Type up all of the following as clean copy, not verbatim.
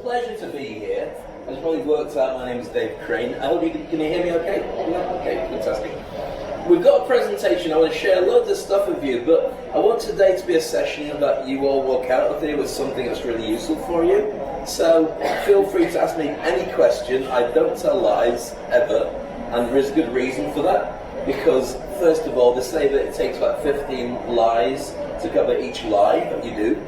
pleasure to be here. As you probably worked out, my name is davecrane. I hope you can you hear me okay? Yeah? Okay, fantastic. We've got a presentation. I want to share loads of stuff with you, but I want today to be a session that you all walk out of here with something that's really useful for you. So feel free to ask me any question. I don't tell lies, ever, and there is good reason for that. Because, first of all, they say that it takes about 15 lies to cover each lie that you do.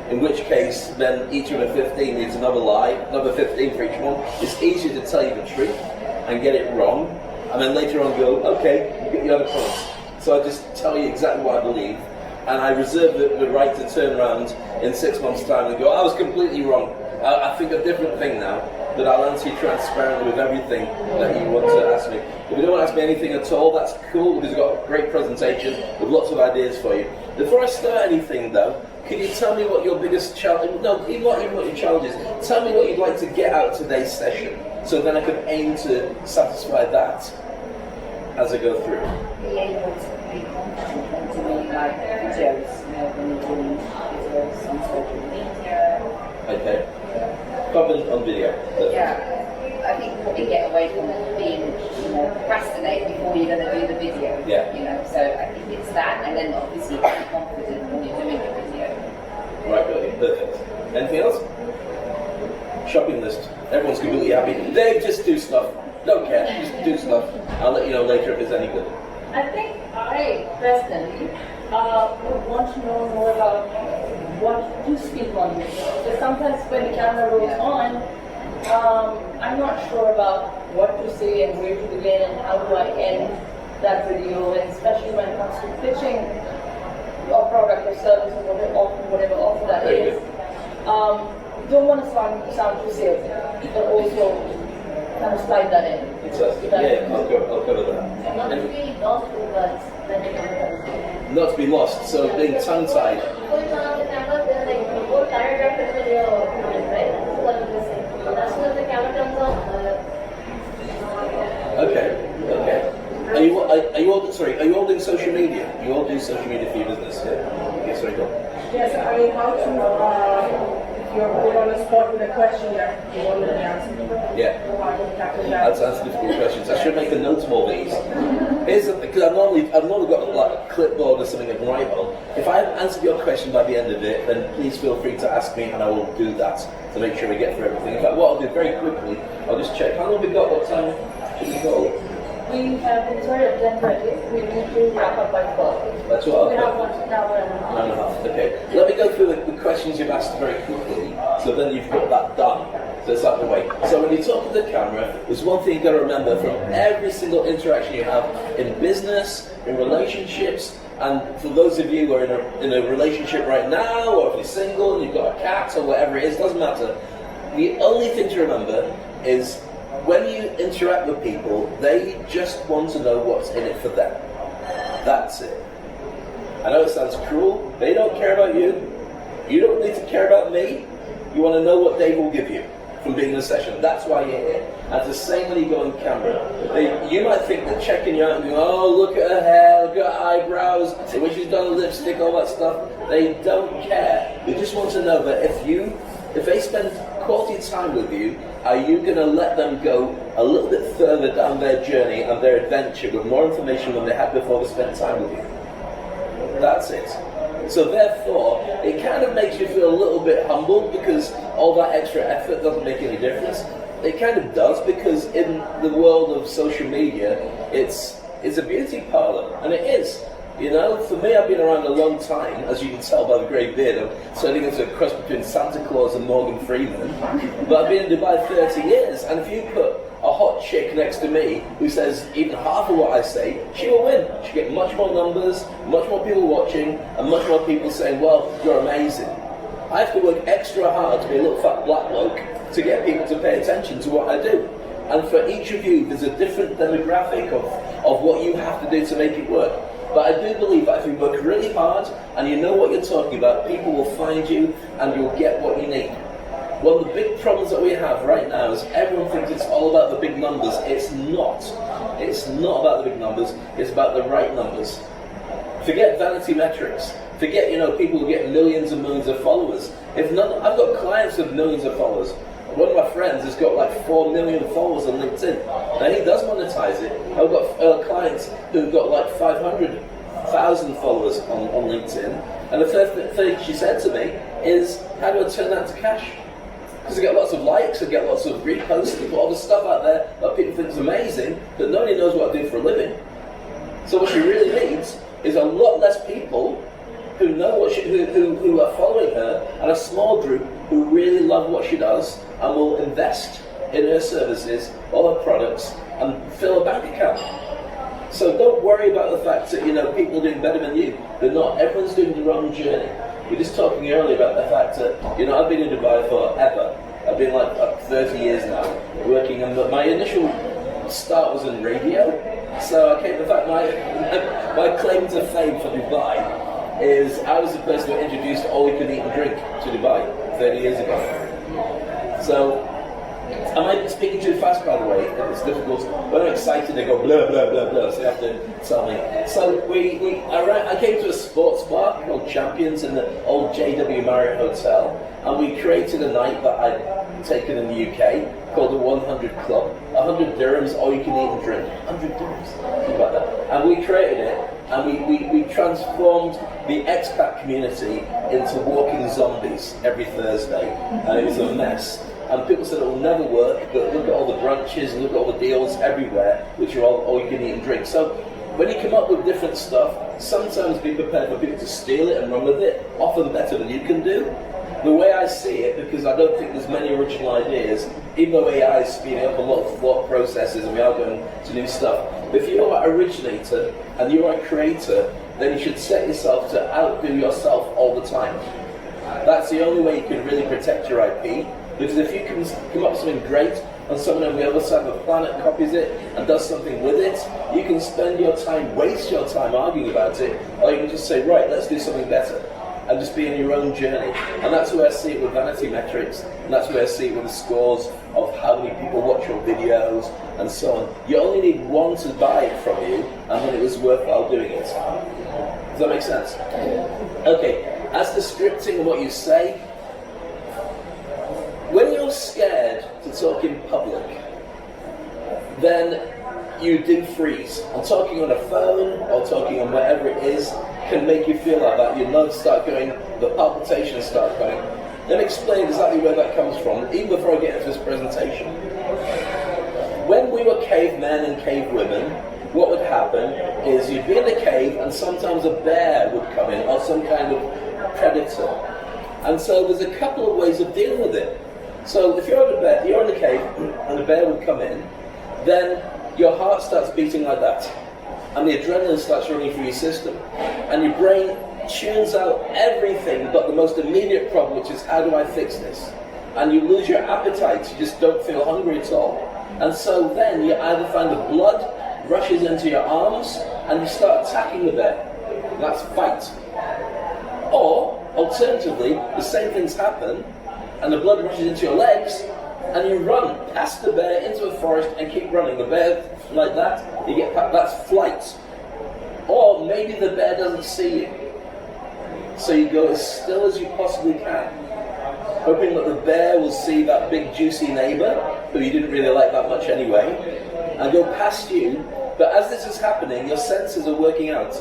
In which case, then each of the 15 needs another lie, another 15 for each one. It's easier to tell you the truth and get it wrong, and then later on go, okay, you get the other points. So I just tell you exactly what I believe, and I reserve the right to turn around in 6 months' time and go, I was completely wrong. I think a different thing now, but I'll answer you transparently with everything that you want to ask me. If you don't want to ask me anything at all, that's cool, because we've got a great presentation with lots of ideas for you. Before I start anything though, can you tell me what your biggest challenge, no, even what your challenge is, tell me what you'd like to get out of today's session, so then I can aim to satisfy that as I go through. Be able to be confident and doing like videos, when you're doing videos on social media. Okay. Confident on video. Yeah. I think probably get away from being, procrastinate before you're going to do the video. Yeah. So I think it's that, and then obviously be confident when you're doing the video. Right, got it. Perfect. Anything else? Shopping list. Everyone's completely happy. Dave, just do stuff. Don't care. Just do stuff. I'll let you know later if it's any good. I think I personally would want to know more about what to speak on this. Because sometimes when the camera rolls on, I'm not sure about what to say and where to begin and how do I end that video, and especially when it comes to pitching your product or service or whatever offer that is. Don't want to sound too salesy, but also kind of slide that in. Fantastic. Yeah, I'll cover that. And not to be lost with words when they come to Not to be lost, so being tongue-tied. Before you turn on the camera, there's like the whole paragraph in the video, right? This is what I'm missing. As soon as the camera comes on, Okay. Are you all doing social media? You all do social media for your business, yeah? Yes, sorry, go on. Yes, I mean, how to, if you're put on the spot with a question that you want to answer. Yeah. How to tackle that. That's answer difficult questions. I should make a note of all these. Here's the thing, because I've normally got like a clipboard or something I can write on. If I haven't answered your question by the end of it, then please feel free to ask me and I will do that to make sure we get through everything. In fact, what I'll do very quickly, I'll just check. How long have we got? What time should we go? we have been started at 10:30. We need to wrap up by 12. That's what We I'll have 1 hour and a half. Hour and a half. Okay. Let me go through the questions you've asked very quickly, so then you've got that done. So it's out of the way. So when you talk to the camera, there's one thing you've got to remember from every single interaction you have in business, in relationships, and for those of you who are in a relationship right now, or if you're single and you've got a cat or whatever it is, doesn't matter. The only thing to remember is when you interact with people, they just want to know what's in it for them. That's it. I know it sounds cruel. They don't care about you. You don't need to care about me. You want to know what Dave will give you from being in a session. That's why you're here. And it's the same when you go on camera. You might think they're checking you out and going, oh, look at her hair, look at her eyebrows, when she's done lipstick, all that stuff. They don't care. They just want to know that if they spend quality time with you, are you going to let them go a little bit further down their journey and their adventure with more information than they had before they spent time with you? That's it. So therefore, it kind of makes you feel a little bit humbled because all that extra effort doesn't make any difference. It kind of does, because in the world of social media, it's a beauty parlor, and it is. You know, for me, I've been around a long time, as you can tell by the grey beard. I'm turning into a cross between Santa Claus and Morgan Freeman. But I've been in Dubai 30 years, and if you put a hot chick next to me who says even half of what I say, she will win. She'll get much more numbers, much more people watching, and much more people saying, well, you're amazing. I have to work extra hard to be a little fat black bloke to get people to pay attention to what I do. And for each of you, there's a different demographic of what you have to do to make it work. But I do believe that if you work really hard and you know what you're talking about, people will find you and you'll get what you need. One of the big problems that we have right now is everyone thinks it's all about the big numbers. It's not. It's not about the big numbers. It's about the right numbers. Forget vanity metrics. Forget, people who get millions and millions of followers. I've got clients with millions of followers. One of my friends has got like 4 million followers on LinkedIn, and he does monetize it. I've got clients who've got like 500,000 followers on LinkedIn, and the first thing she said to me is, how do I turn that to cash? Because I get lots of likes, I get lots of reposts, and put all this stuff out there that people think is amazing, but nobody knows what I do for a living. So what she really needs is a lot less people who know what who are following her, and a small group who really love what she does and will invest in her services or her products and fill a bank account. So don't worry about the fact that people are doing better than you. They're not. Everyone's doing their own journey. We were just talking earlier about the fact that I've been in Dubai forever. I've been like 30 years now working, and my initial start was in radio. So I came. In fact, my claim to fame for Dubai is I was the person who introduced all you can eat and drink to Dubai 30 years ago. So, am I speaking too fast, by the way? It's difficult. When I'm excited, they go blah, blah, blah, blah, so you have to tell me. So, I came to a sports bar called Champions in the old JW Marriott Hotel, and we created a night that I'd taken in the UK called the 100 Club. 100 dirhams, all you can eat and drink. 100 dirhams, think about that. And we created it, and we transformed the expat community into walking zombies every Thursday, and it was a mess. And people said it will never work, but look at all the brunches and look at all the deals everywhere, which are all you can eat and drink. So when you come up with different stuff, sometimes be prepared for people to steal it and run with it, often better than you can do. The way I see it, because I don't think there's many original ideas, even though AI is speeding up a lot of thought processes and we are going to new stuff, but if you're an originator and you're a creator, then you should set yourself to outdo yourself all the time. That's the only way you can really protect your IP, because if you can come up with something great and someone on the other side of the planet copies it and does something with it, you can spend your time, waste your time arguing about it, or you can just say, right, let's do something better, and just be in your own journey. And that's where I see it with vanity metrics, and that's where I see it with the scores of how many people watch your videos and so on. You only need one to buy it from you, and then it was worthwhile doing it. Does that make sense? Okay, as to scripting and what you say, when you're scared to talk in public, then you do freeze. And talking on a phone or talking on whatever it is can make you feel like that. Your lungs start going, the palpitations start going. Let me explain exactly where that comes from, even before I get into this presentation. When we were cavemen and cavewomen, what would happen is you'd be in the cave and sometimes a bear would come in or some kind of predator. And so there's a couple of ways of dealing with it. So if you're in the cave and the bear would come in, then your heart starts beating like that, and the adrenaline starts running through your system, and your brain tunes out everything but the most immediate problem, which is how do I fix this? And you lose your appetite, you just don't feel hungry at all. And so then you either find the blood rushes into your arms and you start attacking the bear. That's fight. Or, alternatively, the same things happen and the blood rushes into your legs and you run past the bear into a forest and keep running. The bear, like that, you get past, that's flight. Or maybe the bear doesn't see you. So you go as still as you possibly can, hoping that the bear will see that big juicy neighbour, who you didn't really like that much anyway, and go past you. But as this is happening, your senses are working out.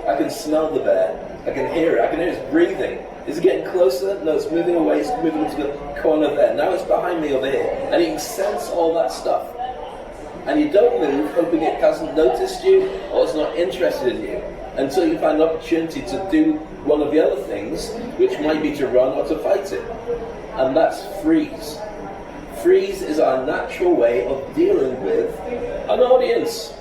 I can smell the bear. I can hear it. I can hear its breathing. Is it getting closer? No, it's moving away. It's moving to the corner there. Now it's behind me over here. And you can sense all that stuff. And you don't move, hoping it hasn't noticed you or it's not interested in you, until you find an opportunity to do one of the other things, which might be to run or to fight it. And that's freeze. Freeze is our natural way of dealing with an audience.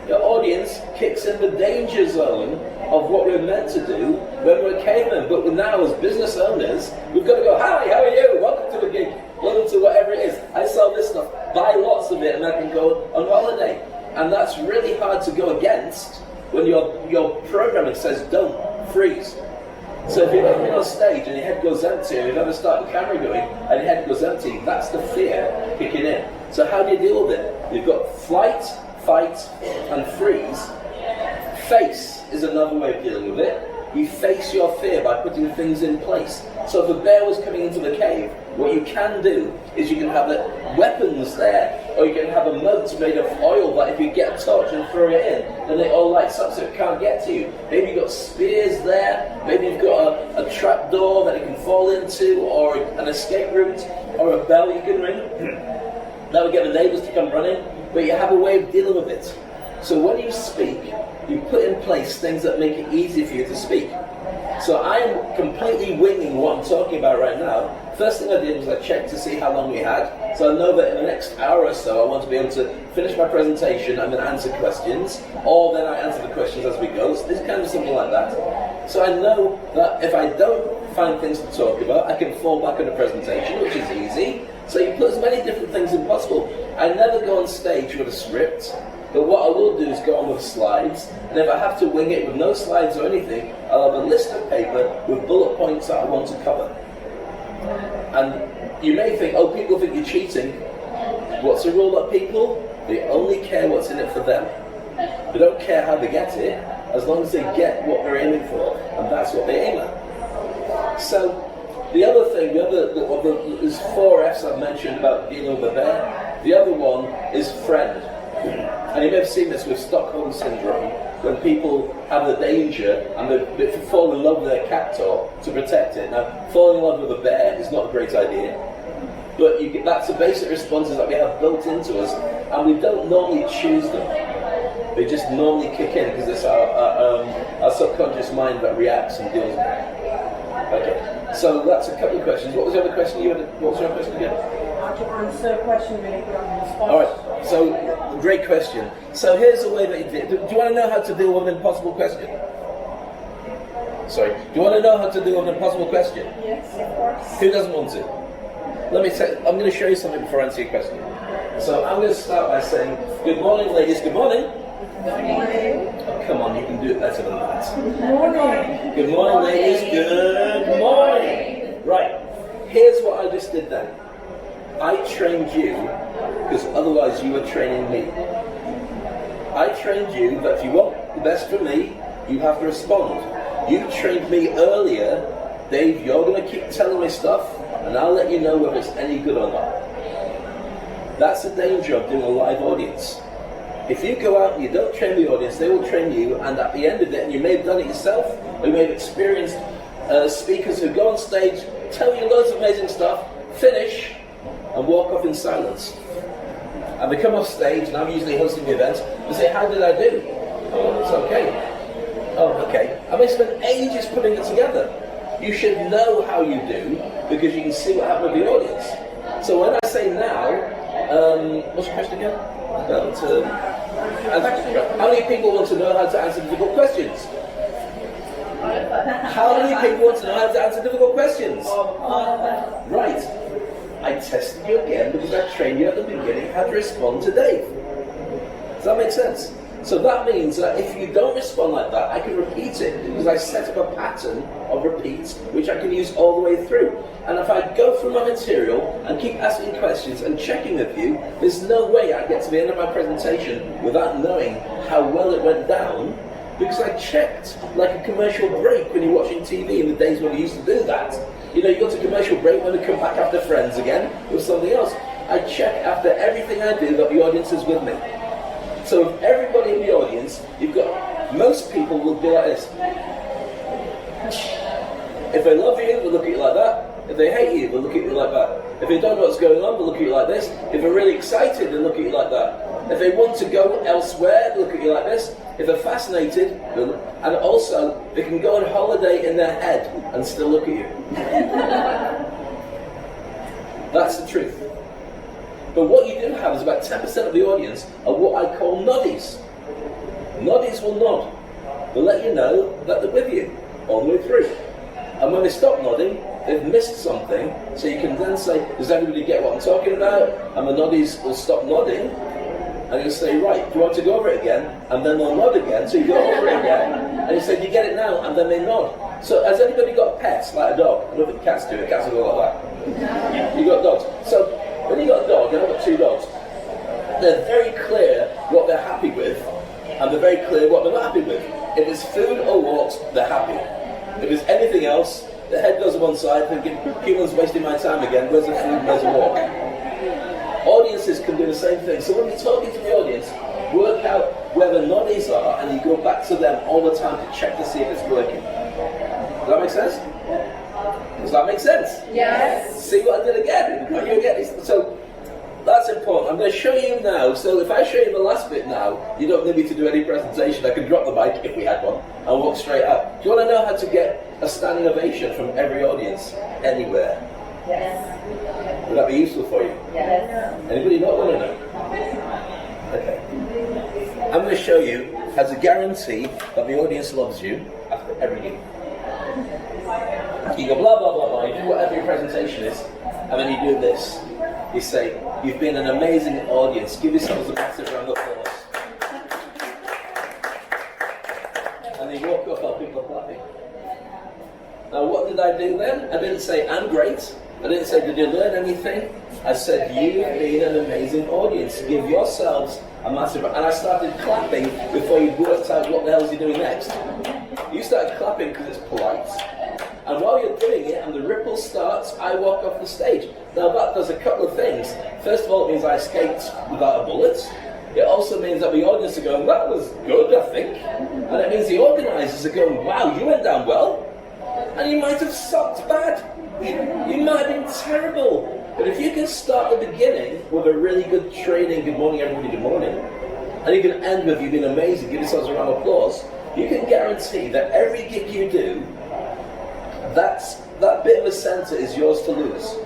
Your audience kicks in the danger zone of what we're meant to do when we're cavemen. But now, as business owners, we've got to go, hi, how are you? Welcome to the gig. Welcome to whatever it is. I sell this stuff. Buy lots of it and I can go on holiday. And that's really hard to go against when your programming says don't freeze. So if you're on stage and your head goes empty, or you've ever started a camera going and your head goes empty, that's the fear kicking in. So how do you deal with it? You've got flight, fight, and freeze. Face is another way of dealing with it. you face your fear by putting things in place. So if a bear was coming into the cave, what you can do is you can have the weapons there, or you can have a moat made of oil that if you get a torch and throw it in, then it all lights up so it can't get to you. Maybe you've got spears there, maybe you've got a trap door that it can fall into, or an escape route, or a bell you can ring. That would get the neighbours to come running, but you have a way of dealing with it. So when you speak, you put in place things that make it easy for you to speak. So I am completely winging what I'm talking about right now. First thing I did was I checked to see how long we had. So I know that in the next hour or so I want to be able to finish my presentation and then answer questions, or then I answer the questions as we go. So this kind of something like that. So I know that if I don't find things to talk about, I can fall back on a presentation, which is easy. So you put as many different things as possible. I never go on stage with a script. But what I will do is go on with slides, and if I have to wing it with no slides or anything, I'll have a list of paper with bullet points that I want to cover. And you may think, oh, people think you're cheating. What's the rule about people? They only care what's in it for them. They don't care how they get it, as long as they get what they're aiming for, and that's what they aim at. So, the other thing, there's 4 F's I've mentioned about dealing with a bear. The other one is friend. And you may have seen this with Stockholm Syndrome, when people have the danger and they fall in love with their cat to protect it. Now, falling in love with a bear is not a great idea, but that's the basic responses that we have built into us, and we don't normally choose them. They just normally kick in because it's our subconscious mind that reacts and deals with it. Okay, so that's a couple of questions. What was the other question you had? What was your question again? To answer a question really put on the spot. Alright, so great question. So here's the way that you do. Do you want to know how to deal with an impossible question? Sorry. Do you want to know how to deal with an impossible question? Yes, of course. Who doesn't want to? Let me say, I'm going to show you something before I answer your question. So I'm going to start by saying, good morning, ladies. Good morning. Good morning. Oh, come on, you can do it better than that. Good morning. Good morning, ladies. Good morning. Right. Here's what I just did then. I trained you because otherwise you were training me. I trained you that if you want the best from me, you have to respond. You trained me earlier, Dave, you're going to keep telling me stuff and I'll let you know whether it's any good or not. That's the danger of doing a live audience. If you go out and you don't train the audience, they will train you, and at the end of it, and you may have done it yourself, or you may have experienced speakers who go on stage, tell you loads of amazing stuff, finish, and walk off in silence. And they come off stage, and I'm usually hosting the event, and say, how did I do? Oh, it's okay. Oh, okay. And they spend ages putting it together. You should know how you do, because you can see what happened with the audience. So when I say now, what's your question again? How many people want to know how to answer difficult questions? How many people want to know how to answer difficult questions? Right. I tested you again because I trained you at the beginning how to respond to Dave. Does that make sense? So that means that if you don't respond like that, I can repeat it because I set up a pattern of repeats which I can use all the way through. And if I go through my material and keep asking questions and checking with you, there's no way I get to the end of my presentation without knowing how well it went down, because I checked like a commercial break when you're watching TV in the days when we used to do that. You know, you go to commercial break when we come back after Friends again with something else. I check after everything I do that the audience is with me. So if everybody in the audience, most people will be like this. If they love you, they'll look at you like that. If they hate you, they'll look at you like that. If they don't know what's going on, they'll look at you like this. If they're really excited, they'll look at you like that. If they want to go elsewhere, they'll look at you like this. If they're fascinated, and also, they can go on holiday in their head and still look at you. That's the truth. But what you do have is about 10% of the audience are what I call noddies. Noddies will nod. They'll let you know that they're with you all the way through. And when they stop nodding, they've missed something, so you can then say, does everybody get what I'm talking about? And the noddies will stop nodding, and you'll say, right, do you want to go over it again? And then they'll nod again, so you go over it again, and you say, do you get it now? And then they nod. So has anybody got pets, like a dog? I don't think cats do it, cats will go like that. You got dogs. So when you got a dog, and I've got 2 dogs, they're very clear what they're happy with, and they're very clear what they're not happy with. If it's food or walks, they're happy. outside thinking, humans wasting my time again, where's the food, where's the walk? Audiences can do the same thing. So when you're talking to the audience, work out where the noddies are and you go back to them all the time to check to see if it's working. Does that make sense? Does that make sense? Yes. See what I did again? You again. So that's important. I'm going to show you now. So if I show you the last bit now, you don't need me to do any presentation. I can drop the mic if we had one and walk straight out. Do you want to know how to get a standing ovation from every audience anywhere? Yes. Would that be useful for you? Yes. Anybody not want to know? Okay. I'm going to show you how to guarantee that the audience loves you after every gig. You go blah blah blah blah, you do whatever your presentation is, and then you do this. You say, you've been an amazing audience. Give yourselves a massive round of applause. And then you walk off while people are clapping. Now what did I do then? I didn't say, I'm great. I didn't say, did you learn anything? I said, you've been an amazing audience. Give yourselves a massive round. And I started clapping before you worked out what the hell you're doing next. You started clapping because it's polite. And while you're doing it and the ripple starts, I walk off the stage. Now that does a couple of things. First of all, it means I escaped without a bullet. It also means that the audience are going, that was good, I think. And it means the organisers are going, wow, you went down well. And you might have sucked bad. You might have been terrible. But if you can start the beginning with a really good training, good morning everybody, good morning, and you can end with you've been amazing, give yourselves a round of applause, you can guarantee that every gig you do, that bit of the centre is yours to lose.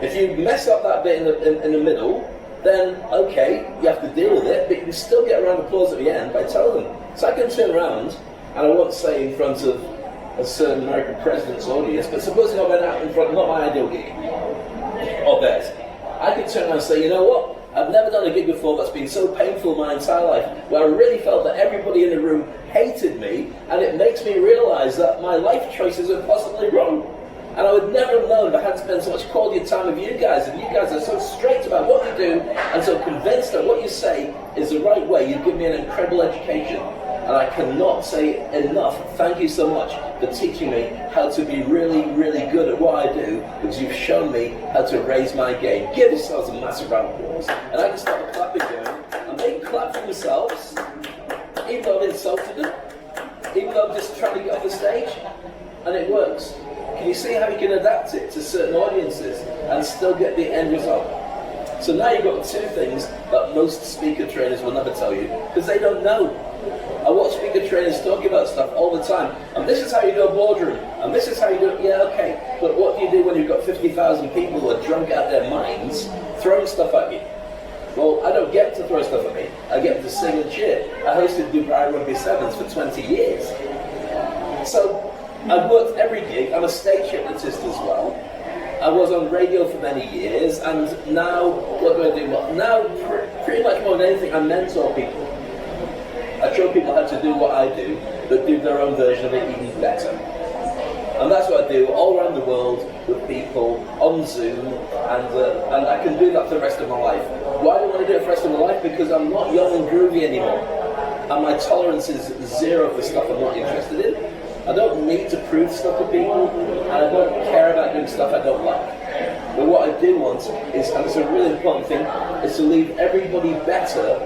If you mess up that bit in the middle, then okay, you have to deal with it, but you can still get a round of applause at the end by telling them. So I can turn around, and I won't say in front of a certain American president's audience, but supposing I went out in front of not my ideal gig, or theirs, I could turn around and say, you know what? I've never done a gig before that's been so painful my entire life, where I really felt that everybody in the room hated me, and it makes me realise that my life choices are possibly wrong. And I would never have known if I hadn't spent so much quality time with you guys, and you guys are so straight about what you do, and so convinced that what you say is the right way. You've given me an incredible education, and I cannot say enough, thank you so much for teaching me how to be really, really good at what I do, because you've shown me how to raise my game. Give yourselves a massive round of applause. And I can start the clapping going, and they clap for themselves, even though I've insulted them, even though I'm just trying to get off the stage, and it works. Can you see how you can adapt it to certain audiences and still get the end result? So now you've got two things that most speaker trainers will never tell you, because they don't know. I watch speaker trainers talking about stuff all the time, and this is how you do a boardroom, and this is how you do it. Yeah, okay, but what do you do when you've got 50,000 people who are drunk out their minds throwing stuff at you? Well, I don't get to throw stuff at me, I get to sing and cheer. I hosted Dubai Rugby Sevens for 20 years. So I've worked every gig. I'm a stage hypnotist as well. I was on radio for many years, and now, what do I do? Well, now, pretty much more than anything, I mentor people. I show people how to do what I do, but do their own version of it even better. And that's what I do all around the world with people on Zoom, and I can do that for the rest of my life. Why do I want to do it for the rest of my life? Because I'm not young and groovy anymore, and my tolerance is zero for stuff I'm not interested in. I don't need to prove stuff to people, and I don't care about doing stuff I don't like. But what I do want is, and it's a really important thing, is to leave everybody better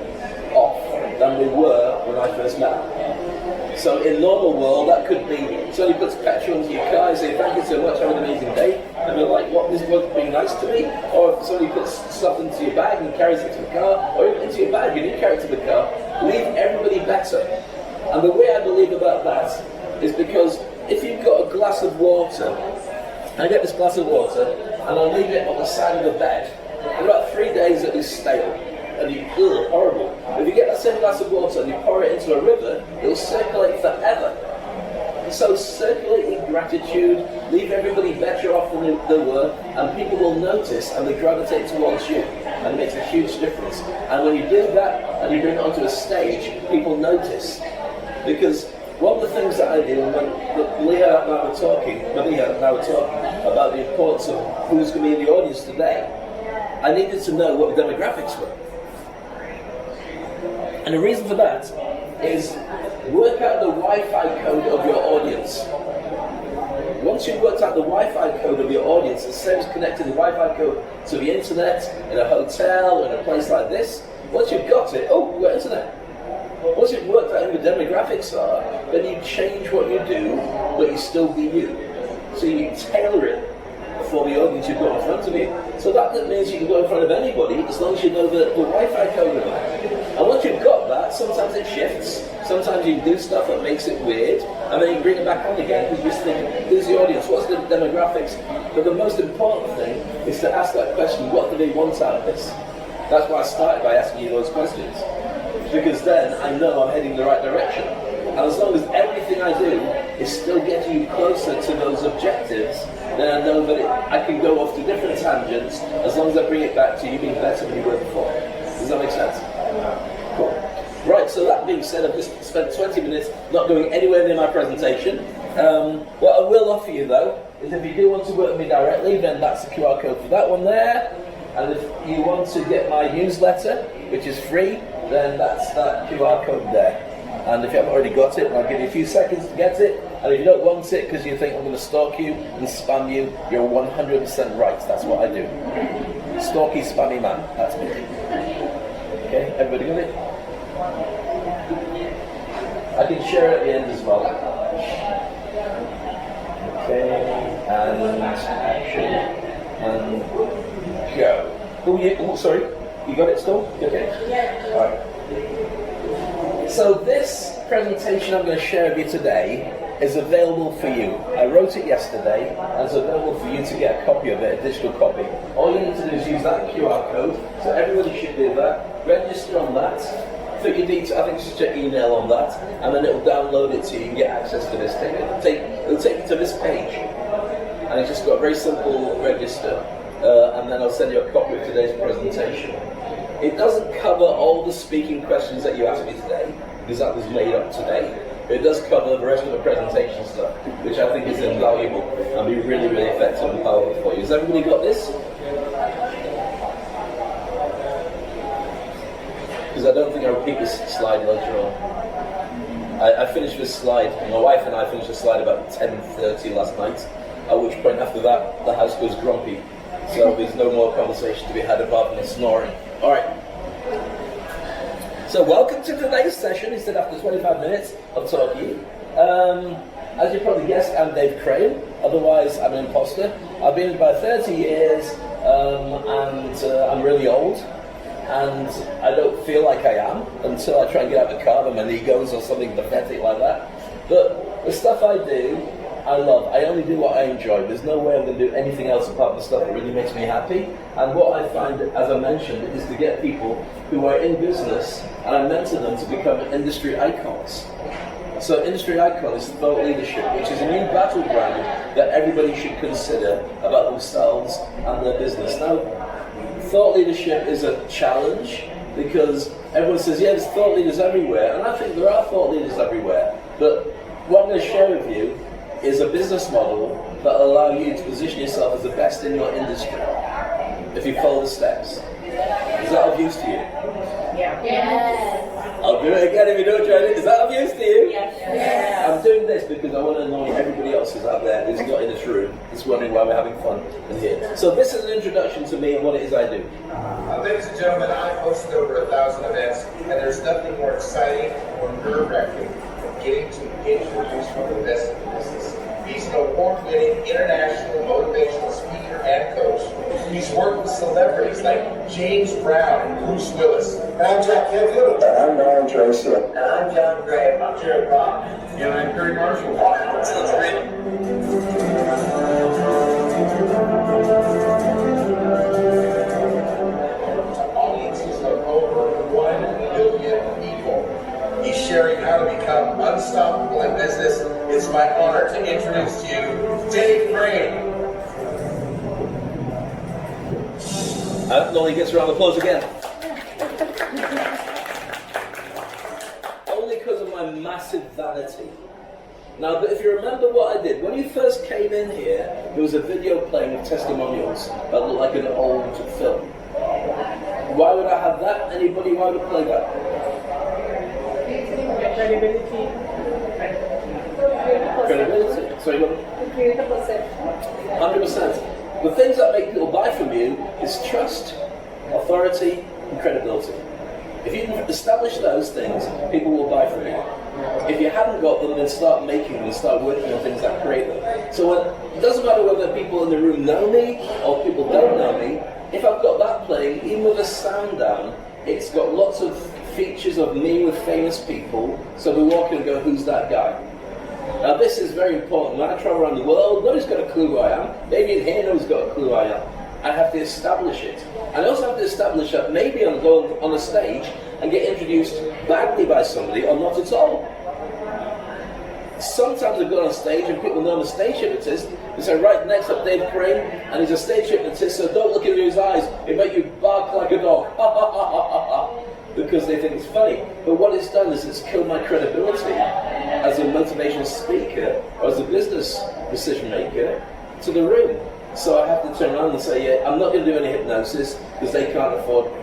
off than they were when I first met them. So in normal world, that could be somebody puts petrol into your car and say, thank you so much, have an amazing day. And they're like, what, this was being nice to me? Or if somebody puts stuff into your bag and carries it to the car, or even into your bag and you carry it to the car, leave everybody better. And the way I believe about that is because if you've got a glass of water, I get this glass of water and I'll leave it on the side of the bed. In about 3 days it'll be stale and you feel horrible. If you get that same glass of water and you pour it into a river, it'll circulate forever. So circulating gratitude, leave everybody better off than they were, and people will notice and they gravitate towards you, and it makes a huge difference. And when you do that and you bring it onto a stage, people notice. Because one of the things that I do, when Leah and I were talking about the importance of who's going to be in the audience today, I needed to know what the demographics were. And the reason for that is work out the Wi-Fi code of your audience. Once you've worked out the Wi-Fi code of your audience, the same as connecting the Wi-Fi code to the internet in a hotel, in a place like this, once you've got it, oh, we've got internet. Once you've worked out who the demographics are, then you change what you do, but you still be you. So you tailor it for the audience you've got in front of you. So that means you can go in front of anybody as long as you know the Wi-Fi code of it. And once you've got that, sometimes it shifts. Sometimes you do stuff that makes it weird, and then you bring it back on again because you just think, who's the audience? What's the demographics? But the most important thing is to ask that question, what do they want out of this? That's why I started by asking you those questions. Because then I know I'm heading the right direction. And as long as everything I do is still getting you closer to those objectives, then I know that I can go off to different tangents as long as I bring it back to you being better than you were before. Does that make sense? Cool. Right, so that being said, I've just spent 20 minutes not going anywhere near my presentation. What I will offer you though, is if you do want to work with me directly, then that's the QR code for that one there. And if you want to get my newsletter, which is free, then that's that QR code there. And if you haven't already got it, I'll give you a few seconds to get it. And if you don't want it because you think I'm going to stalk you and spam you, you're 100% right. That's what I do. Stalky, spammy man. That's me. Okay, everybody got it? I can share it at the end as well. Okay, and action, and go. Oh, sorry. You got it still? You okay? Yeah. All right. So this presentation I'm going to share with you today is available for you. I wrote it yesterday, and it's available for you to get a copy of it, a digital copy. All you need to do is use that QR code, so everybody should do that. Register on that, put your details, I think it's just your email on that, and then it'll download it so you can get access to this thing. It'll take you to this page, and it's just got a very simple register, and then I'll send you a copy of today's presentation. It doesn't cover all the speaking questions that you asked me today, because that was made up today. But it does cover the rest of the presentation stuff, which I think is invaluable and be really, really effective and powerful for you. Has everybody got this? Because I don't think I'll repeat this slide later on. I finished this slide, my wife and I finished the slide about 10:30 last night, at which point after that, the house goes grumpy. So there's no more conversation to be had apart from snoring. All right. So welcome to today's session. He said after 25 minutes of talking. As you probably guessed, I'm davecrane. Otherwise, I'm an imposter. I've been in about 30 years, and I'm really old. And I don't feel like I am until I try and get out of the car and my knee goes or something pathetic like that. But the stuff I do, I love. I only do what I enjoy. There's no way I'm going to do anything else apart from the stuff that really makes me happy. And what I find, as I mentioned, is to get people who are in business and I mentor them to become industry icons. So industry icon is thought leadership, which is a new battleground that everybody should consider about themselves and their business. Now, thought leadership is a challenge because everyone says, yeah, there's thought leaders everywhere. And I think there are thought leaders everywhere. But what I'm going to share with you is a business model that will allow you to position yourself as the best in your industry if you follow the steps. Is that of use to you? Yeah. Yes. I'll do it again if you don't try it. Is that of use to you? Yes. I'm doing this because I want to annoy everybody else who's out there who's not in this room, who's wondering why we're having fun in here. So this is an introduction to me and what it is I do. Ladies and gentlemen, I've hosted over 1,000 events, and there's nothing more exciting or nerve-wracking than getting to introduce one of the best in the business. He's an award-winning international motivational speaker and coach. He's worked with celebrities like James Brown and Bruce Willis. And I'm Jack Canfield. And I'm Ryan Tracy. And I'm John Gray. I'm Jared Rock. And I'm Perry Marshall. Sounds great. Audiences of over 1 million people. He's sharing how to become unstoppable in business. It's my honor to introduce to you davecrane. Nolly gets a round of applause again. Only because of my massive vanity. Now, but if you remember what I did, when you first came in here, there was a video playing of testimonials that looked like an old film. Why would I have that? Anybody, why would play that? Credibility. Credibility. Sorry, what? create a perception. 100%. The things that make people buy from you is trust, authority, and credibility. If you can establish those things, people will buy from you. If you haven't got them, then start making them, start working on things that create them. So it doesn't matter whether people in the room know me or people don't know me, if I've got that playing, even with the sound down, it's got lots of features of me with famous people, so we walk in and go, who's that guy? Now this is very important. When I travel around the world, nobody's got a clue who I am. Maybe in here, nobody's got a clue who I am. I have to establish it. And I also have to establish that maybe I'm going on a stage and get introduced badly by somebody or not at all. Sometimes I go on stage and people know I'm a stage hypnotist. They say, right, next up Dave Crane, and he's a stage hypnotist, so don't look into his eyes. He'll make you bark like a dog. Because they think it's funny. But what it's done is it's killed my credibility as a motivational speaker or as a business decision maker to the room. So I have to turn around and say, yeah, I'm not going to do any hypnosis because they can't afford me.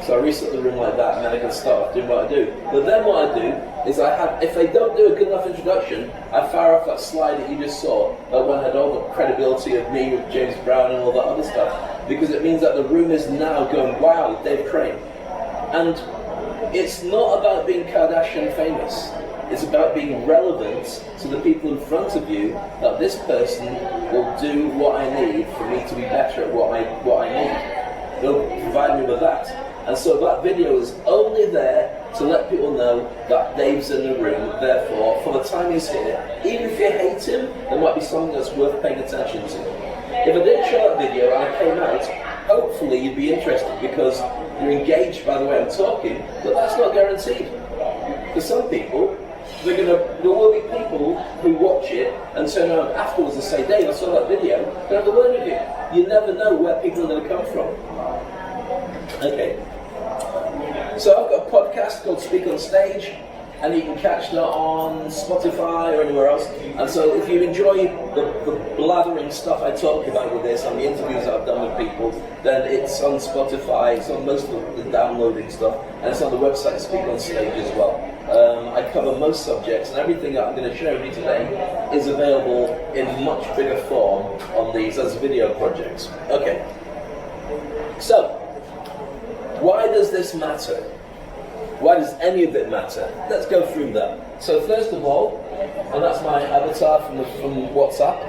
So I reset the room like that, and then I can start doing what I do. But then what I do is if they don't do a good enough introduction, I fire off that slide that you just saw, that one had all the credibility of me with James Brown and all that other stuff, because it means that the room is now going, wow, Dave Crane. And it's not about being Kardashian famous. It's about being relevant to the people in front of you, that this person will do what I need for me to be better at what I need. They'll provide me with that. And so that video is only there to let people know that Dave's in the room, therefore, for the time he's here, even if you hate him, there might be something that's worth paying attention to. If I didn't show that video and I came out, hopefully you'd be interested because you're engaged by the way I'm talking, but that's not guaranteed. For some people, there will be people who watch it and turn around afterwards and say, Dave, I saw that video, can I have a word with you? You never know where people are going to come from. Okay. So I've got a podcast called Speak on Stage, and you can catch that on Spotify or anywhere else. And so if you enjoy the blathering stuff I talk about with this and the interviews that I've done with people, then it's on Spotify, it's on most of the downloading stuff, and it's on the website Speak on Stage as well. I cover most subjects, and everything that I'm going to share with you today is available in much bigger form on these as video projects. Okay. So, why does this matter? Why does any of it matter? Let's go through that. So first of all, and that's my avatar from WhatsApp.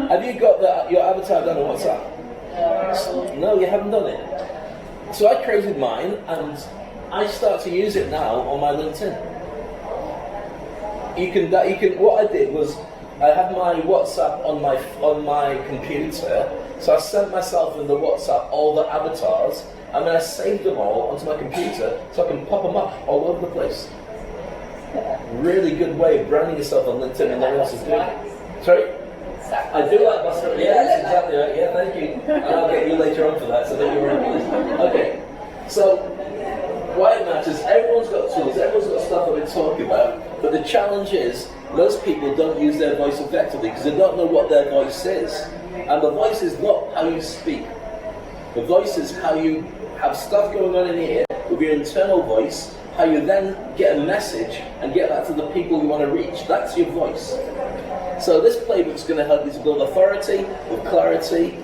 Have you got your avatar done on WhatsApp? No, you haven't done it. So I created mine, and I start to use it now on my LinkedIn. You can. What I did was I had my WhatsApp on my computer, so I sent myself in the WhatsApp all the avatars. And then I saved them all onto my computer so I can pop them up all over the place. Really good way of branding yourself on LinkedIn and no one else is doing it. Sorry? I do like that. Yeah, that's exactly right. Yeah, thank you. And I'll get you later on for that so that you're ready. Okay. So, why it matters, everyone's got tools, everyone's got stuff that we're talking about, but the challenge is most people don't use their voice effectively because they don't know what their voice is. And the voice is not how you speak. The voice is how you have stuff going on in here with your internal voice, how you then get a message and get that to the people you want to reach. That's your voice. So this playbook is going to help you to build authority with clarity,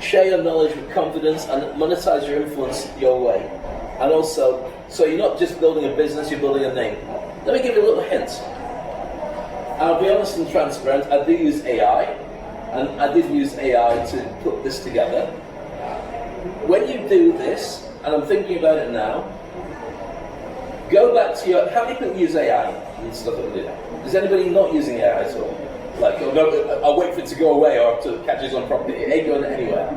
share your knowledge with confidence, and monetize your influence your way. And also, so you're not just building a business, you're building a name. Let me give you a little hint. I'll be honest and transparent, I do use AI, and I did use AI to put this together. When you do this, and I'm thinking about it now, go back to your, how many people use AI and stuff that we do? Is anybody not using AI at all? Like, I'll wait for it to go away or to catch it on property. It ain't going anywhere.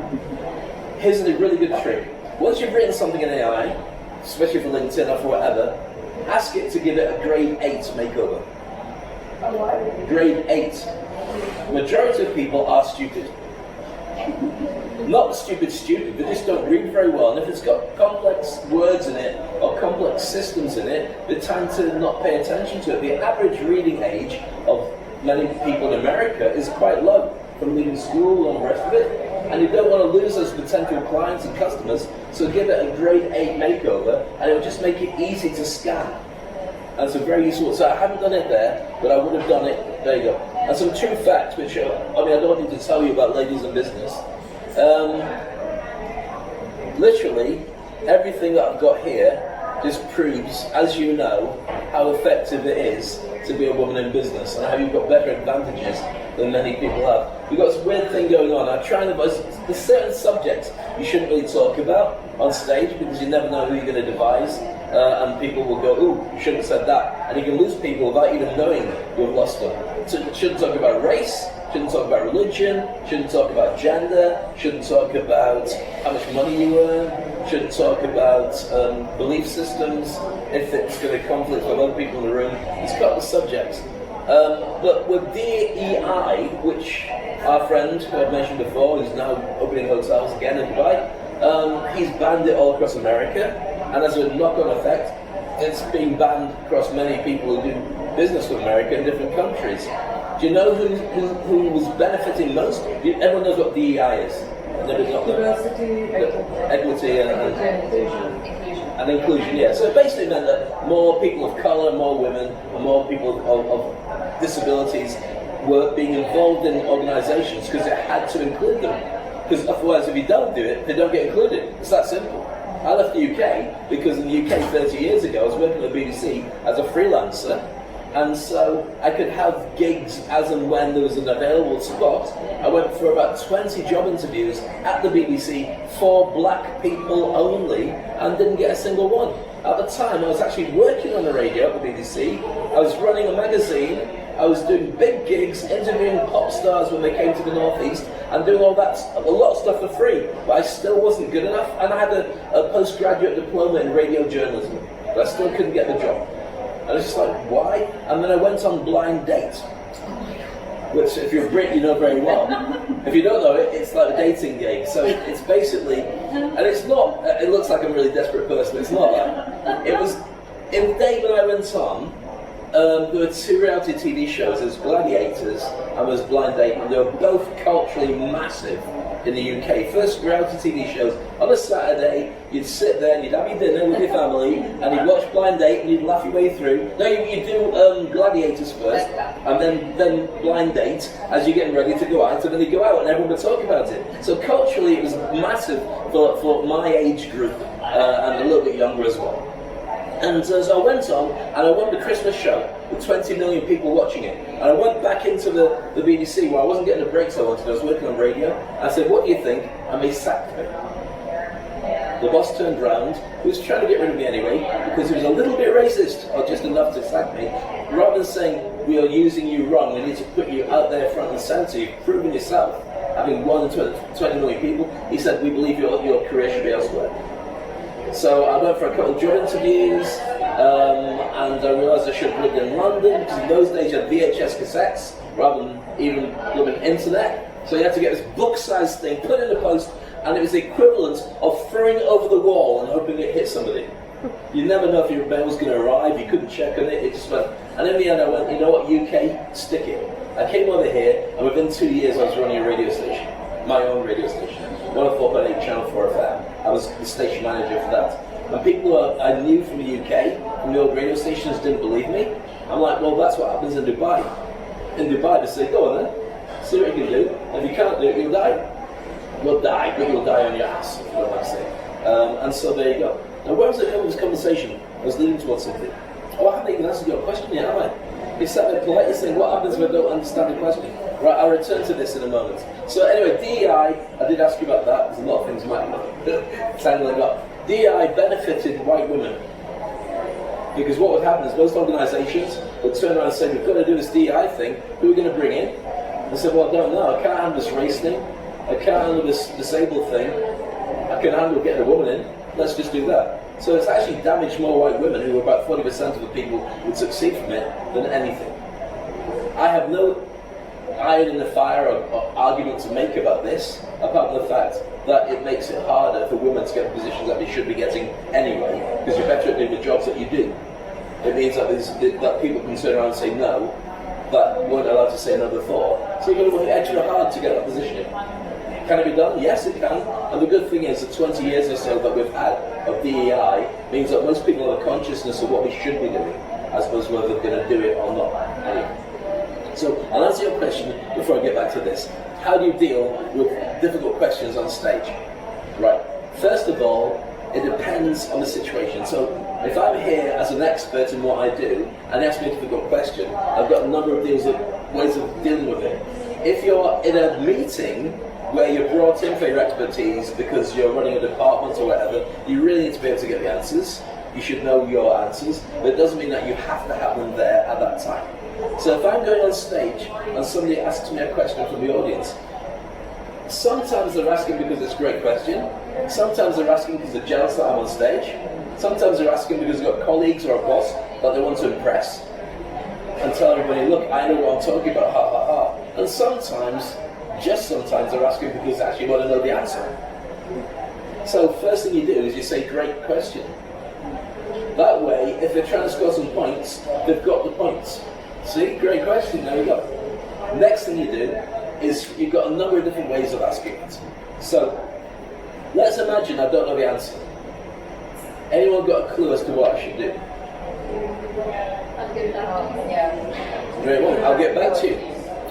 Here's a really good trick. Once you've written something in AI, especially for LinkedIn or for whatever, ask it to give it a grade 8 makeover. Grade 8. Majority of people are stupid. Not stupid, they just don't read very well. And if it's got complex words in it or complex systems in it, they tend to not pay attention to it. The average reading age of many people in America is quite low from leaving school and the rest of it. And you don't want to lose those potential clients and customers, so give it a grade 8 makeover and it will just make it easy to scan. and it's a very useful. So I haven't done it there, but I would have done it. There you go. And some true facts, which I don't need to tell you about ladies in business. Literally, everything that I've got here just proves, as you know, how effective it is to be a woman in business and how you've got better advantages than many people have. We've got this weird thing going on. I'm trying to there's certain subjects you shouldn't really talk about on stage because you never know who you're going to devise, and people will go, ooh, you shouldn't have said that, and you can lose people without even knowing you've lost them. So you shouldn't talk about race, shouldn't talk about religion, shouldn't talk about gender, shouldn't talk about how much money you earn, shouldn't talk about belief systems, if it's going to conflict with other people in the room. It's got the subjects. But with DEI, which our friend who I've mentioned before, who's now opening hotels again in Dubai, he's banned it all across America, and as a knock-on effect, it's being banned across many people who do business with America in different countries. Do you know who was benefiting most? Everyone knows what DEI is. Diversity, equity, and inclusion. Yeah. So it basically meant that more people of colour, more women, and more people of disabilities were being involved in organisations because it had to include them. Because otherwise, if you don't do it, they don't get included. It's that simple. I left the UK because in the UK 30 years ago, I was working at the BBC as a freelancer. And so I could have gigs as and when there was an available spot. I went for about 20 job interviews at the BBC for black people only and didn't get a single one. At the time I was actually working on the radio at the BBC, I was running a magazine, I was doing big gigs, interviewing pop stars when they came to the Northeast and doing all that, a lot of stuff for free, but I still wasn't good enough, and I had a postgraduate diploma in radio journalism, but I still couldn't get the job. And it's just like, why? And then I went on blind date, which if you're a Brit, you know very well. If you don't know it, it's like a dating game. So it's basically, and it's not, it looks like I'm a really desperate person, it's not that. It was, in the day when I went on, there were two reality TV shows, there was Gladiators and there was Blind Date, and they were both culturally massive in the UK. First reality TV shows, on a Saturday, you'd sit there and you'd have your dinner with your family and you'd watch Blind Date and you'd laugh your way through. No, you do Gladiators first and then Blind Date as you're getting ready to go out, and then you go out and everyone would talk about it. So culturally it was massive for my age group and a little bit younger as well. And so I went on and I won the Christmas show with 20 million people watching it. And I went back into the BBC where I wasn't getting the breaks I wanted, I was working on radio. I said, what do you think? And they sacked me. The boss turned round, he was trying to get rid of me anyway, because he was a little bit racist, or just enough to sack me. Rather than saying, we are using you wrong, we need to put you out there front and centre, you've proven yourself, having won 20 million people, he said, we believe your career should be elsewhere. So I went for a couple of job interviews, and I realised I should have lived in London, because in those days you had VHS cassettes, rather than even living internet. So you had to get this book-sized thing, put in the post, and it was the equivalent of throwing it over the wall and hoping it hit somebody. You never know if your mail was going to arrive, you couldn't check on it, it just went. And in the end I went, you know what, UK, stick it. I came over here, and within 2 years I was running a radio station, my own radio station, 104.8 Channel 4 FM. I was the station manager for that. And people I knew from the UK, from the old radio stations, didn't believe me. I'm like, well, that's what happens in Dubai. In Dubai, they say, go on then, see what you can do. And if you can't do it, you'll die. You'll die, but you'll die on your ass, if you know what I'm saying. And so there you go. Now, where was I going with this conversation? I was leading towards something. Oh, I haven't even answered your question yet, have I? You sat there politely saying, what happens if I don't understand the question? Right, I'll return to this in a moment. So anyway, DEI, I did ask you about that. There's a lot of things might sound like that. DEI benefited white women. Because what would happen is most organisations would turn around and say, we've got to do this DEI thing, who are we going to bring in? I said, well, I don't know, I can't handle this race thing, I can't handle this disabled thing, I can handle getting a woman in, let's just do that. So it's actually damaged more white women, who were about 40% of the people who would succeed from it, than anything. I have no iron in the fire or argument to make about this, apart from the fact that it makes it harder for women to get the positions that they should be getting anyway, because you're better at doing the jobs that you do. It means that people can turn around and say no, that weren't allowed to say no before. So you've got to work extra hard to get that position. Can it be done? Yes, it can. And the good thing is the 20 years or so that we've had of DEI means that most people have a consciousness of what we should be doing. as opposed to whether they're going to do it or not. Anyway. So I'll answer your question before I get back to this. How do you deal with difficult questions on stage? Right. First of all, it depends on the situation. So if I'm here as an expert in what I do and ask me a difficult question, I've got a number of ways of dealing with it. If you're in a meeting where you're brought in for your expertise because you're running a department or whatever, you really need to be able to get the answers. You should know your answers, but it doesn't mean that you have to have them there at that time. So if I'm going on stage and somebody asks me a question from the audience, sometimes they're asking because it's a great question, sometimes they're asking because they're jealous that I'm on stage, sometimes they're asking because they've got colleagues or a boss that they want to impress and tell everybody, look, I know what I'm talking about, ha ha ha. And sometimes, just sometimes, they're asking because they actually want to know the answer. So first thing you do is you say, great question. That way, if they're trying to score some points, they've got the points. See, great question, there we go. Next thing you do is you've got a number of different ways of asking it. So, let's imagine I don't know the answer. Anyone got a clue as to what I should do? Great one, I'll get back to you.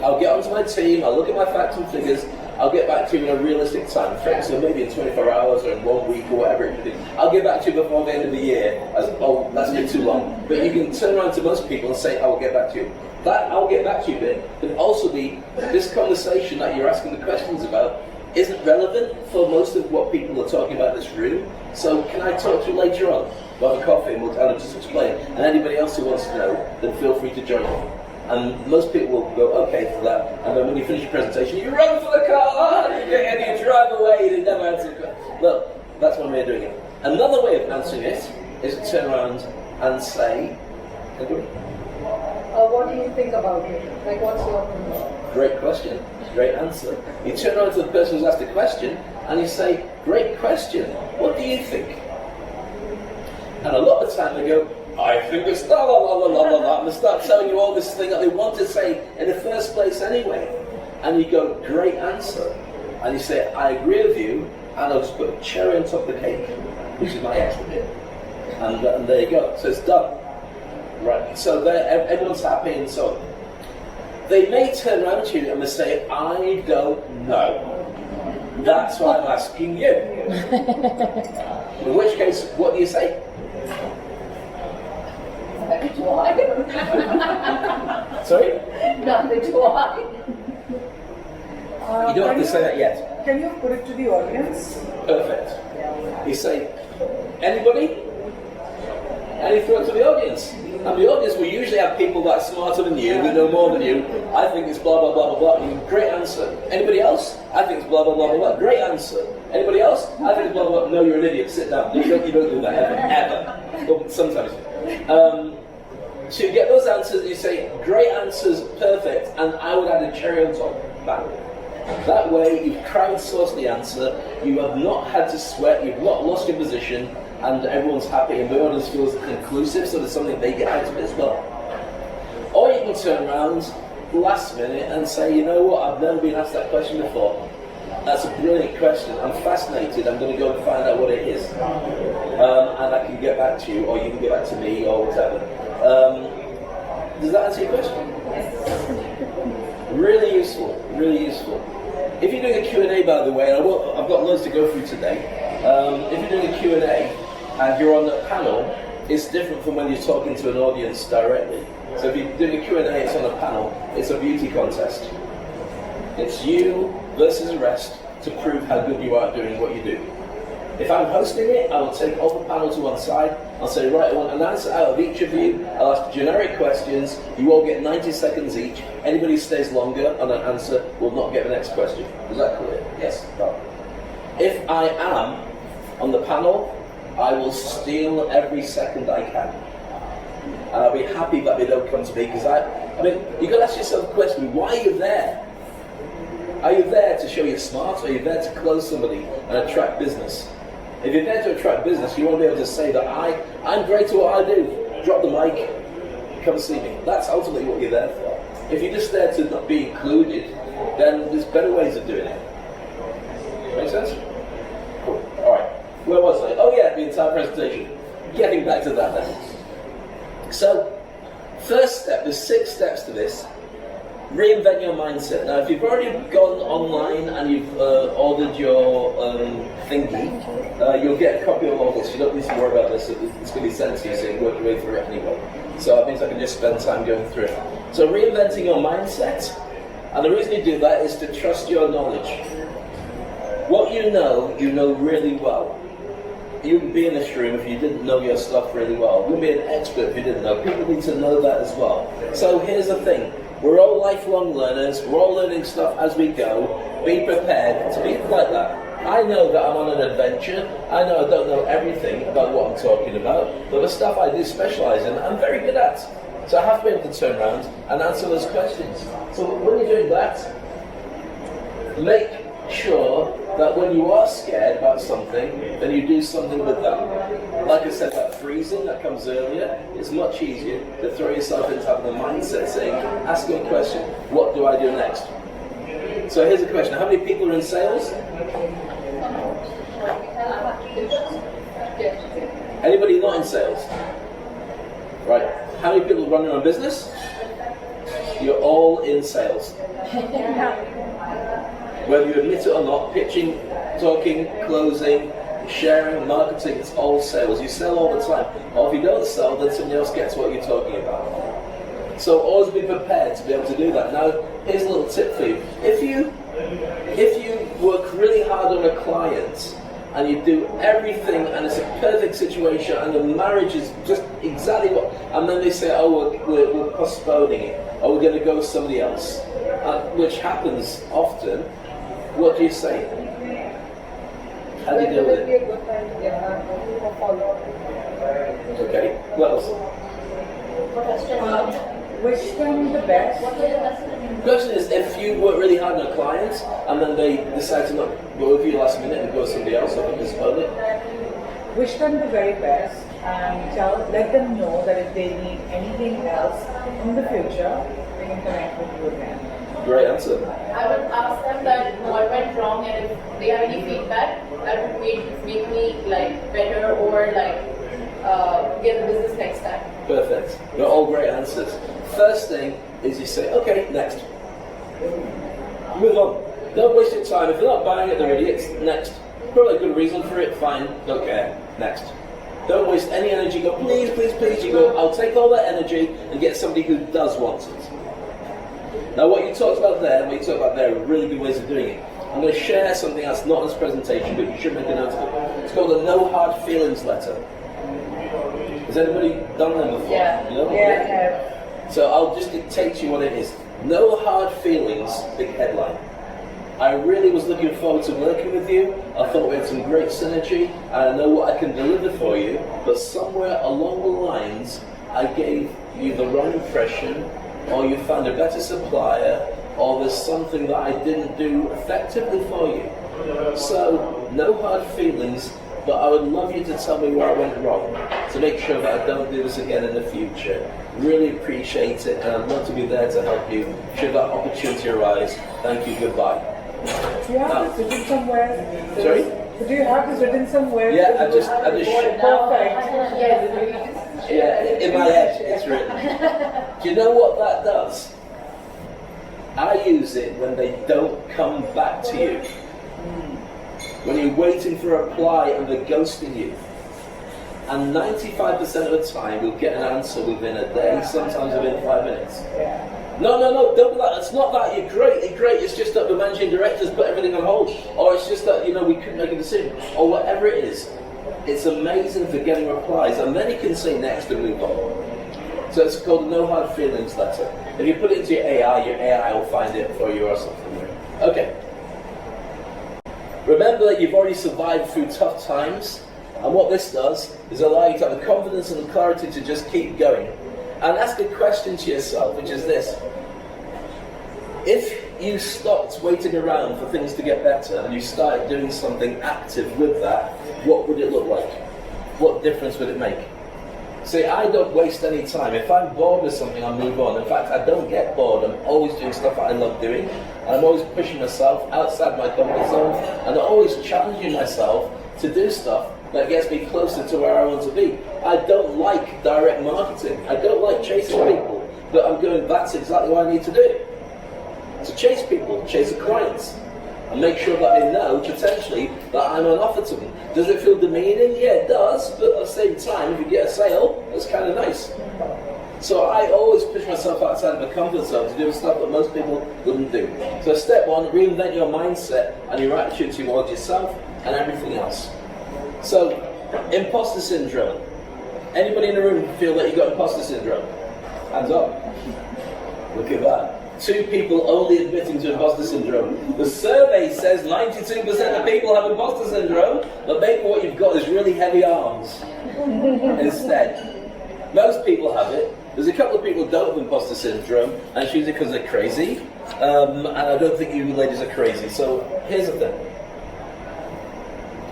I'll get onto my team, I'll look at my facts and figures, I'll get back to you in a realistic time frame, so maybe in 24 hours or in 1 week or whatever it could be. I'll get back to you before the end of the year, oh, that's been too long. But you can turn around to most people and say, I will get back to you. That I'll get back to you bit could also be, this conversation that you're asking the questions about isn't relevant for most of what people are talking about in this room, so can I talk to you later on? We'll have a coffee and we'll kind of just explain. And anybody else who wants to know, then feel free to join me. And most people will go, okay, for that. And then when you finish your presentation, you run for the car, and you drive away, and you never answer the question. Well, that's one way of doing it. Another way of answering it is to turn around and say, what do you think about it? Like, what's your opinion? Great question, great answer. You turn around to the person who's asked the question, and you say, great question, what do you think? And a lot of the time they go, I think it's la la la la la la la, and they start telling you all this thing that they want to say in the first place anyway. And you go, great answer. And you say, I agree with you, and I'll just put a cherry on top of the cake, which is my extra bit. And there you go, so it's done. Right, so everyone's happy and so on. They may turn around to you and they say, I don't know. That's why I'm asking you. In which case, what do you say? Sorry? Nothing why. You don't have to say that yet. Can you put it to the audience? Perfect. You say, anybody? And you throw it to the audience. And the audience will usually have people that are smarter than you, who know more than you. I think it's blah blah blah blah blah. And you go, great answer. Anybody else? I think it's blah blah blah blah blah. Great answer. Anybody else? I think it's blah blah blah. No, you're an idiot. Sit down. You don't do that ever. Well, sometimes. So you get those answers and you say, great answers, perfect, and I would add a cherry on top. Bang. That way you've crowdsourced the answer, you have not had to sweat, you've not lost your position, and everyone's happy and the audience feels inclusive, so there's something they get out of it as well. Or you can turn around last minute and say, you know what, I've never been asked that question before. That's a brilliant question, I'm fascinated, I'm going to go and find out what it is. And I can get back to you, or you can get back to me, or whatever. Does that answer your question? Yes. Really useful, really useful. If you're doing a Q&A, by the way, I've got loads to go through today. If you're doing a Q&A and you're on the panel, it's different from when you're talking to an audience directly. So if you're doing a Q&A, it's on a panel, it's a beauty contest. It's you versus the rest to prove how good you are at doing what you do. If I'm hosting it, I will take all the panel to one side. I'll say, right, I want an answer out of each of you. I'll ask generic questions. You all get 90 seconds each. Anybody who stays longer on an answer will not get the next question. Is that clear? Yes. No. If I am on the panel, I will steal every second I can. And I'll be happy that they don't come to me, because I mean, you've got to ask yourself the question, why are you there? Are you there to show you're smart, or are you there to close somebody and attract business? If you're there to attract business, you want to be able to say that I'm great at what I do. Drop the mic, come see me. That's ultimately what you're there for. If you're just there to not be included, then there's better ways of doing it. Make sense? Cool. Alright. Where was I? Oh yeah, the entire presentation. Getting back to that then. So, First step, there's 6 steps to this. Reinvent your mindset. Now, if you've already gone online and you've ordered your thingy, you'll get a copy of all this. You don't need to worry about this. It's going to be sent to you, so you can work your way through it anyway. So that means I can just spend time going through it. So reinventing your mindset. And the reason you do that is to trust your knowledge. What you know really well. You wouldn't be in this room if you didn't know your stuff really well. You wouldn't be an expert if you didn't know. People need to know that as well. So here's the thing. We're all lifelong learners. We're all learning stuff as we go. Be prepared to be like that. I know that I'm on an adventure. I know I don't know everything about what I'm talking about, but the stuff I do specialize in, I'm very good at. So I have to be able to turn around and answer those questions. So when you're doing that, make sure that when you are scared about something, then you do something with that. Like I said, that freezing that comes earlier, it's much easier to throw yourself into having the mindset saying, asking a question, what do I do next? So here's a question, how many people are in sales? Anybody not in sales? Right, how many people are running a business? You're all in sales. Whether you admit it or not, pitching, talking, closing, sharing, marketing, it's all sales. You sell all the time. Or if you don't sell, then somebody else gets what you're talking about. So always be prepared to be able to do that. Now, here's a little tip for you. If you work really hard on a client and you do everything and it's a perfect situation and the marriage is just exactly what, and then they say, oh, we're postponing it, or we're going to go with somebody else, which happens often. What do you say? How do you deal with it? Okay, what else? Wish them the best. The question is, if you work really hard on a client and then they decide to not go with you last minute and go with somebody else or postpone it? Wish them the very best and let them know that if they need anything else in the future, they can connect with you again. Great answer. I would ask them that what went wrong, and if they have any feedback that would make me like better or like get the business next time. Perfect. They're all great answers. First thing is you say, okay, next. Move on. Don't waste your time. If you're not buying it, they're idiots. Next. Probably a good reason for it. Fine. Don't care. Next. Don't waste any energy. Go, please, please, please. You go, I'll take all that energy and get somebody who does want it. Now what you talked about there and what you talked about there are really good ways of doing it. I'm going to share something that's not in this presentation, but you should make a note of it. It's called a no hard feelings letter. Has anybody done them before? Yeah. You know? Yeah. So I'll just dictate to you what it is. No hard feelings, big headline. I really was looking forward to working with you. I thought we had some great synergy, and I know what I can deliver for you, but somewhere along the lines, I gave you the wrong impression, or you found a better supplier, or there's something that I didn't do effectively for you. So, no hard feelings, but I would love you to tell me where I went wrong, to make sure that I don't do this again in the future. Really appreciate it, and I'd love to be there to help you should that opportunity arise. Thank you, goodbye. Do you have this written somewhere? Sorry? Do you have this written somewhere? Yeah, I just Perfect. yeah, in my head it's written. Do you know what that does? I use it when they don't come back to you. When you're waiting for a reply and they're ghosting you. And 95% of the time you'll get an answer within a day, sometimes within 5 minutes. No, don't do that. It's not that you're great, it's just that the managing directors put everything on hold. Or it's just that, we couldn't make a decision. Or whatever it is. It's amazing for getting replies, and then you can say next and move on. So it's called a no hard feelings letter. If you put it into your AI will find it for you or something. Okay. Remember that you've already survived through tough times, and what this does is allow you to have the confidence and the clarity to just keep going. And ask a question to yourself, which is this. If you stopped waiting around for things to get better and you started doing something active with that, what would it look like? What difference would it make? See, I don't waste any time. If I'm bored with something, I move on. In fact, I don't get bored. I'm always doing stuff that I love doing. And I'm always pushing myself outside my comfort zone. And I'm always challenging myself to do stuff that gets me closer to where I want to be. I don't like direct marketing. I don't like chasing people. But I'm going, that's exactly what I need to do. To chase people, chase the clients. And make sure that they know, potentially, that I'm an offer to them. Does it feel demeaning? Yeah, it does. But at the same time, if you get a sale, that's kind of nice. So I always push myself outside of my comfort zone to do stuff that most people wouldn't do. So step one, reinvent your mindset and your attitude towards yourself and everything else. So, imposter syndrome. Anybody in the room feel that you've got imposter syndrome? Hands up. Look at that. 2 people only admitting to imposter syndrome. The survey says 92% of people have imposter syndrome, but maybe what you've got is really heavy arms instead. Most people have it. There's a couple of people who don't have imposter syndrome, and it's usually because they're crazy. And I don't think you ladies are crazy. So here's the thing.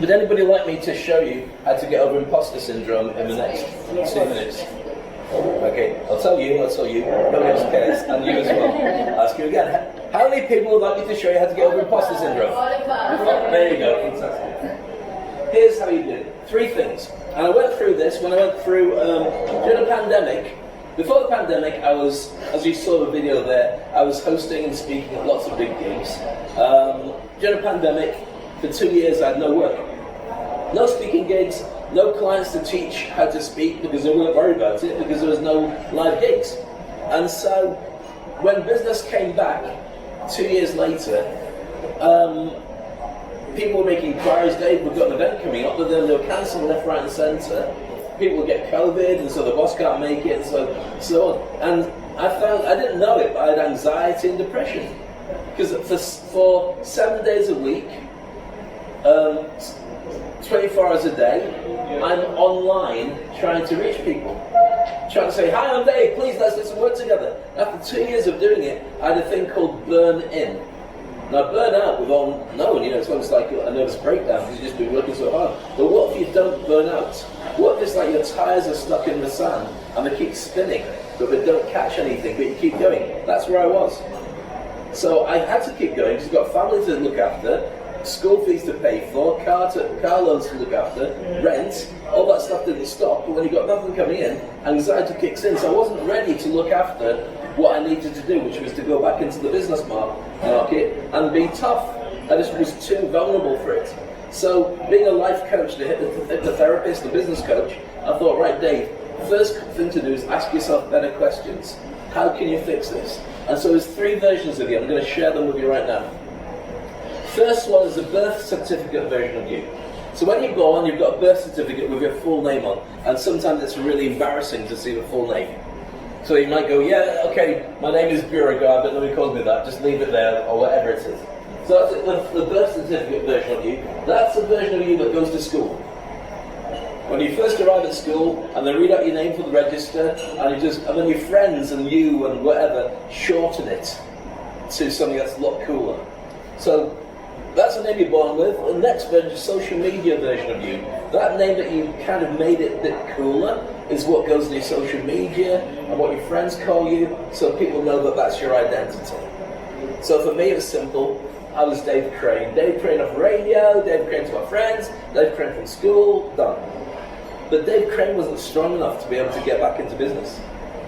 Would anybody like me to show you how to get over imposter syndrome in the next 2 minutes? Okay, I'll tell you, nobody else cares, and you as well. I'll ask you again. How many people would like me to show you how to get over imposter syndrome? There you go, fantastic. Here's how you do it. 3 things. And I went through this when I went through, during the pandemic. Before the pandemic, I was, as you saw the video there, I was hosting and speaking at lots of big gigs. During the pandemic, for 2 years I had no work. No speaking gigs, no clients to teach how to speak because they weren't worried about it because there was no live gigs. And so, when business came back 2 years later, people were making inquiries. Dave, we've got an event coming up, but then they were cancelling left, right and centre. People would get COVID, and so the boss can't make it, and so on. And I found, I didn't know it, but I had anxiety and depression. Because for 7 days a week, 24 hours a day, I'm online trying to reach people. Trying to say, hi, I'm Dave, please let's do some work together. After 2 years of doing it, I had a thing called burn in. Now, burn out, we've all known, it's almost like a nervous breakdown because you've just been working so hard. But what if you don't burn out? What if it's like your tyres are stuck in the sand and they keep spinning, but they don't catch anything, but you keep going? That's where I was. So I had to keep going because I've got family to look after, school fees to pay for, car loans to look after, rent, all that stuff didn't stop. But when you've got nothing coming in, anxiety kicks in. So I wasn't ready to look after what I needed to do, which was to go back into the business market and be tough. I just was too vulnerable for it. So being a life coach, the hypnotherapist, the business coach, I thought, right, Dave, first thing to do is ask yourself better questions. How can you fix this? And so there's 3 versions of you. I'm going to share them with you right now. First one is a birth certificate version of you. So when you're born, you've got a birth certificate with your full name on, and sometimes it's really embarrassing to see the full name. So you might go, yeah, okay, my name is Beauregard, but nobody calls me that, just leave it there, or whatever it is. So that's the birth certificate version of you. That's the version of you that goes to school. When you first arrive at school, and they read out your name for the register, and then your friends and you and whatever shorten it to something that's a lot cooler. So that's the name you're born with. The next version is social media version of you. That name that you kind of made it a bit cooler is what goes in your social media and what your friends call you, so people know that that's your identity. So for me it was simple. I was Dave Crane. Dave Crane off radio, Dave Crane to my friends, Dave Crane from school, done. But Dave Crane wasn't strong enough to be able to get back into business.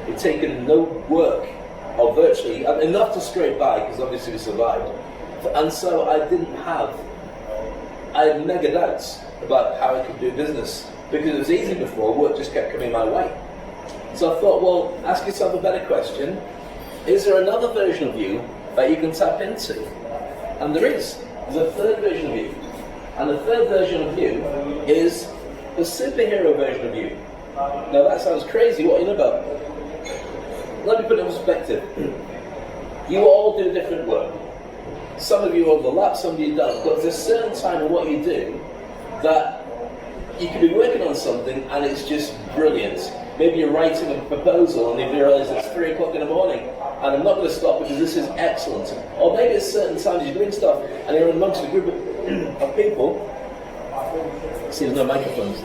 He'd taken no work, or virtually, enough to scrape by, because obviously we survived. And so I had mega doubts about how I could do business, because it was easy before, work just kept coming my way. So I thought, well, ask yourself a better question. Is there another version of you that you can tap into? And there is. There's a third version of you. And the third version of you is the superhero version of you. Now that sounds crazy, what are you know about? Let me put it in perspective. You all do different work. Some of you overlap, some of you don't. But there's a certain time in what you do that you can be working on something and it's just brilliant. Maybe you're writing a proposal and you realise it's 3 o'clock in the morning and I'm not going to stop because this is excellent. Or maybe at certain times you're doing stuff and you're amongst a group of people. See, there's no microphones.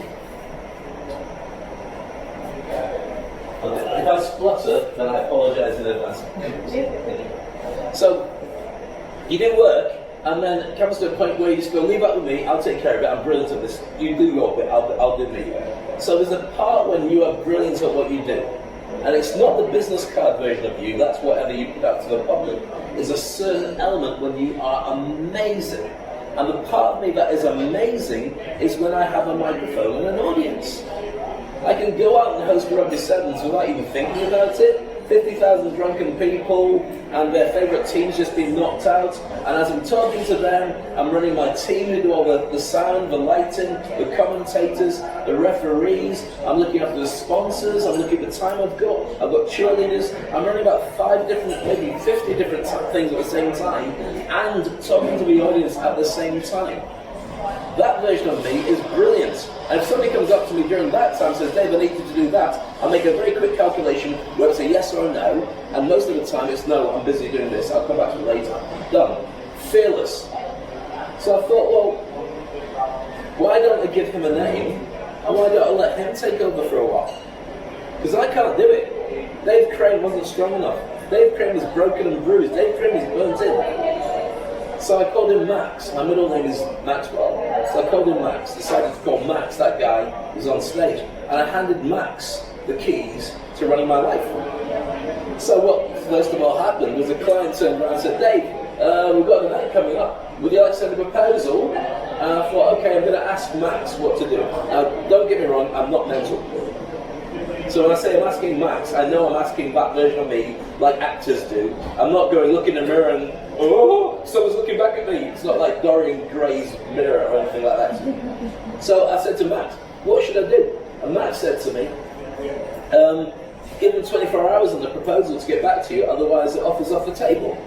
If I splutter, then I apologise in advance. So, you do work, and then it comes to a point where you just go, leave that with me, I'll take care of it, I'm brilliant at this, you do your bit, I'll do me. So there's a part when you are brilliant at what you do. And it's not the business card version of you, that's whatever you put out to the public. There's a certain element when you are amazing. And the part of me that is amazing is when I have a microphone and an audience. I can go out and host rugby sevens without even thinking about it. 50,000 drunken people and their favourite teams just been knocked out, and as I'm talking to them, I'm running my team who do all the sound, the lighting, the commentators, the referees, I'm looking after the sponsors, I'm looking at the time I've got cheerleaders, I'm running about 5 different, maybe 50 different things at the same time, and talking to the audience at the same time. That version of me is brilliant. And if somebody comes up to me during that time and says, Dave, I need you to do that, I'll make a very quick calculation whether it's a yes or a no, and most of the time it's no, I'm busy doing this, I'll come back to it later. Done. Fearless. So I thought, well, why don't I give him a name, and why don't I let him take over for a while? Because I can't do it. Dave Crane wasn't strong enough. Dave Crane was broken and bruised. Dave Crane was burnt in. So I called him Max. My middle name is Maxwell. So I called him Max. Decided to call Max that guy who's on stage. And I handed Max the keys to running my life. So what first of all happened was a client turned around and said, Dave, we've got an event coming up. Would you like to send a proposal? And I thought, okay, I'm going to ask Max what to do. Now, don't get me wrong, I'm not mental. So when I say I'm asking Max, I know I'm asking that version of me like actors do. I'm not going look in the mirror and, oh, someone's looking back at me. It's not like Dorian Gray's mirror or anything like that. So I said to Max, what should I do? And Max said to me, give them 24 hours on the proposal to get back to you, otherwise the offer's off the table.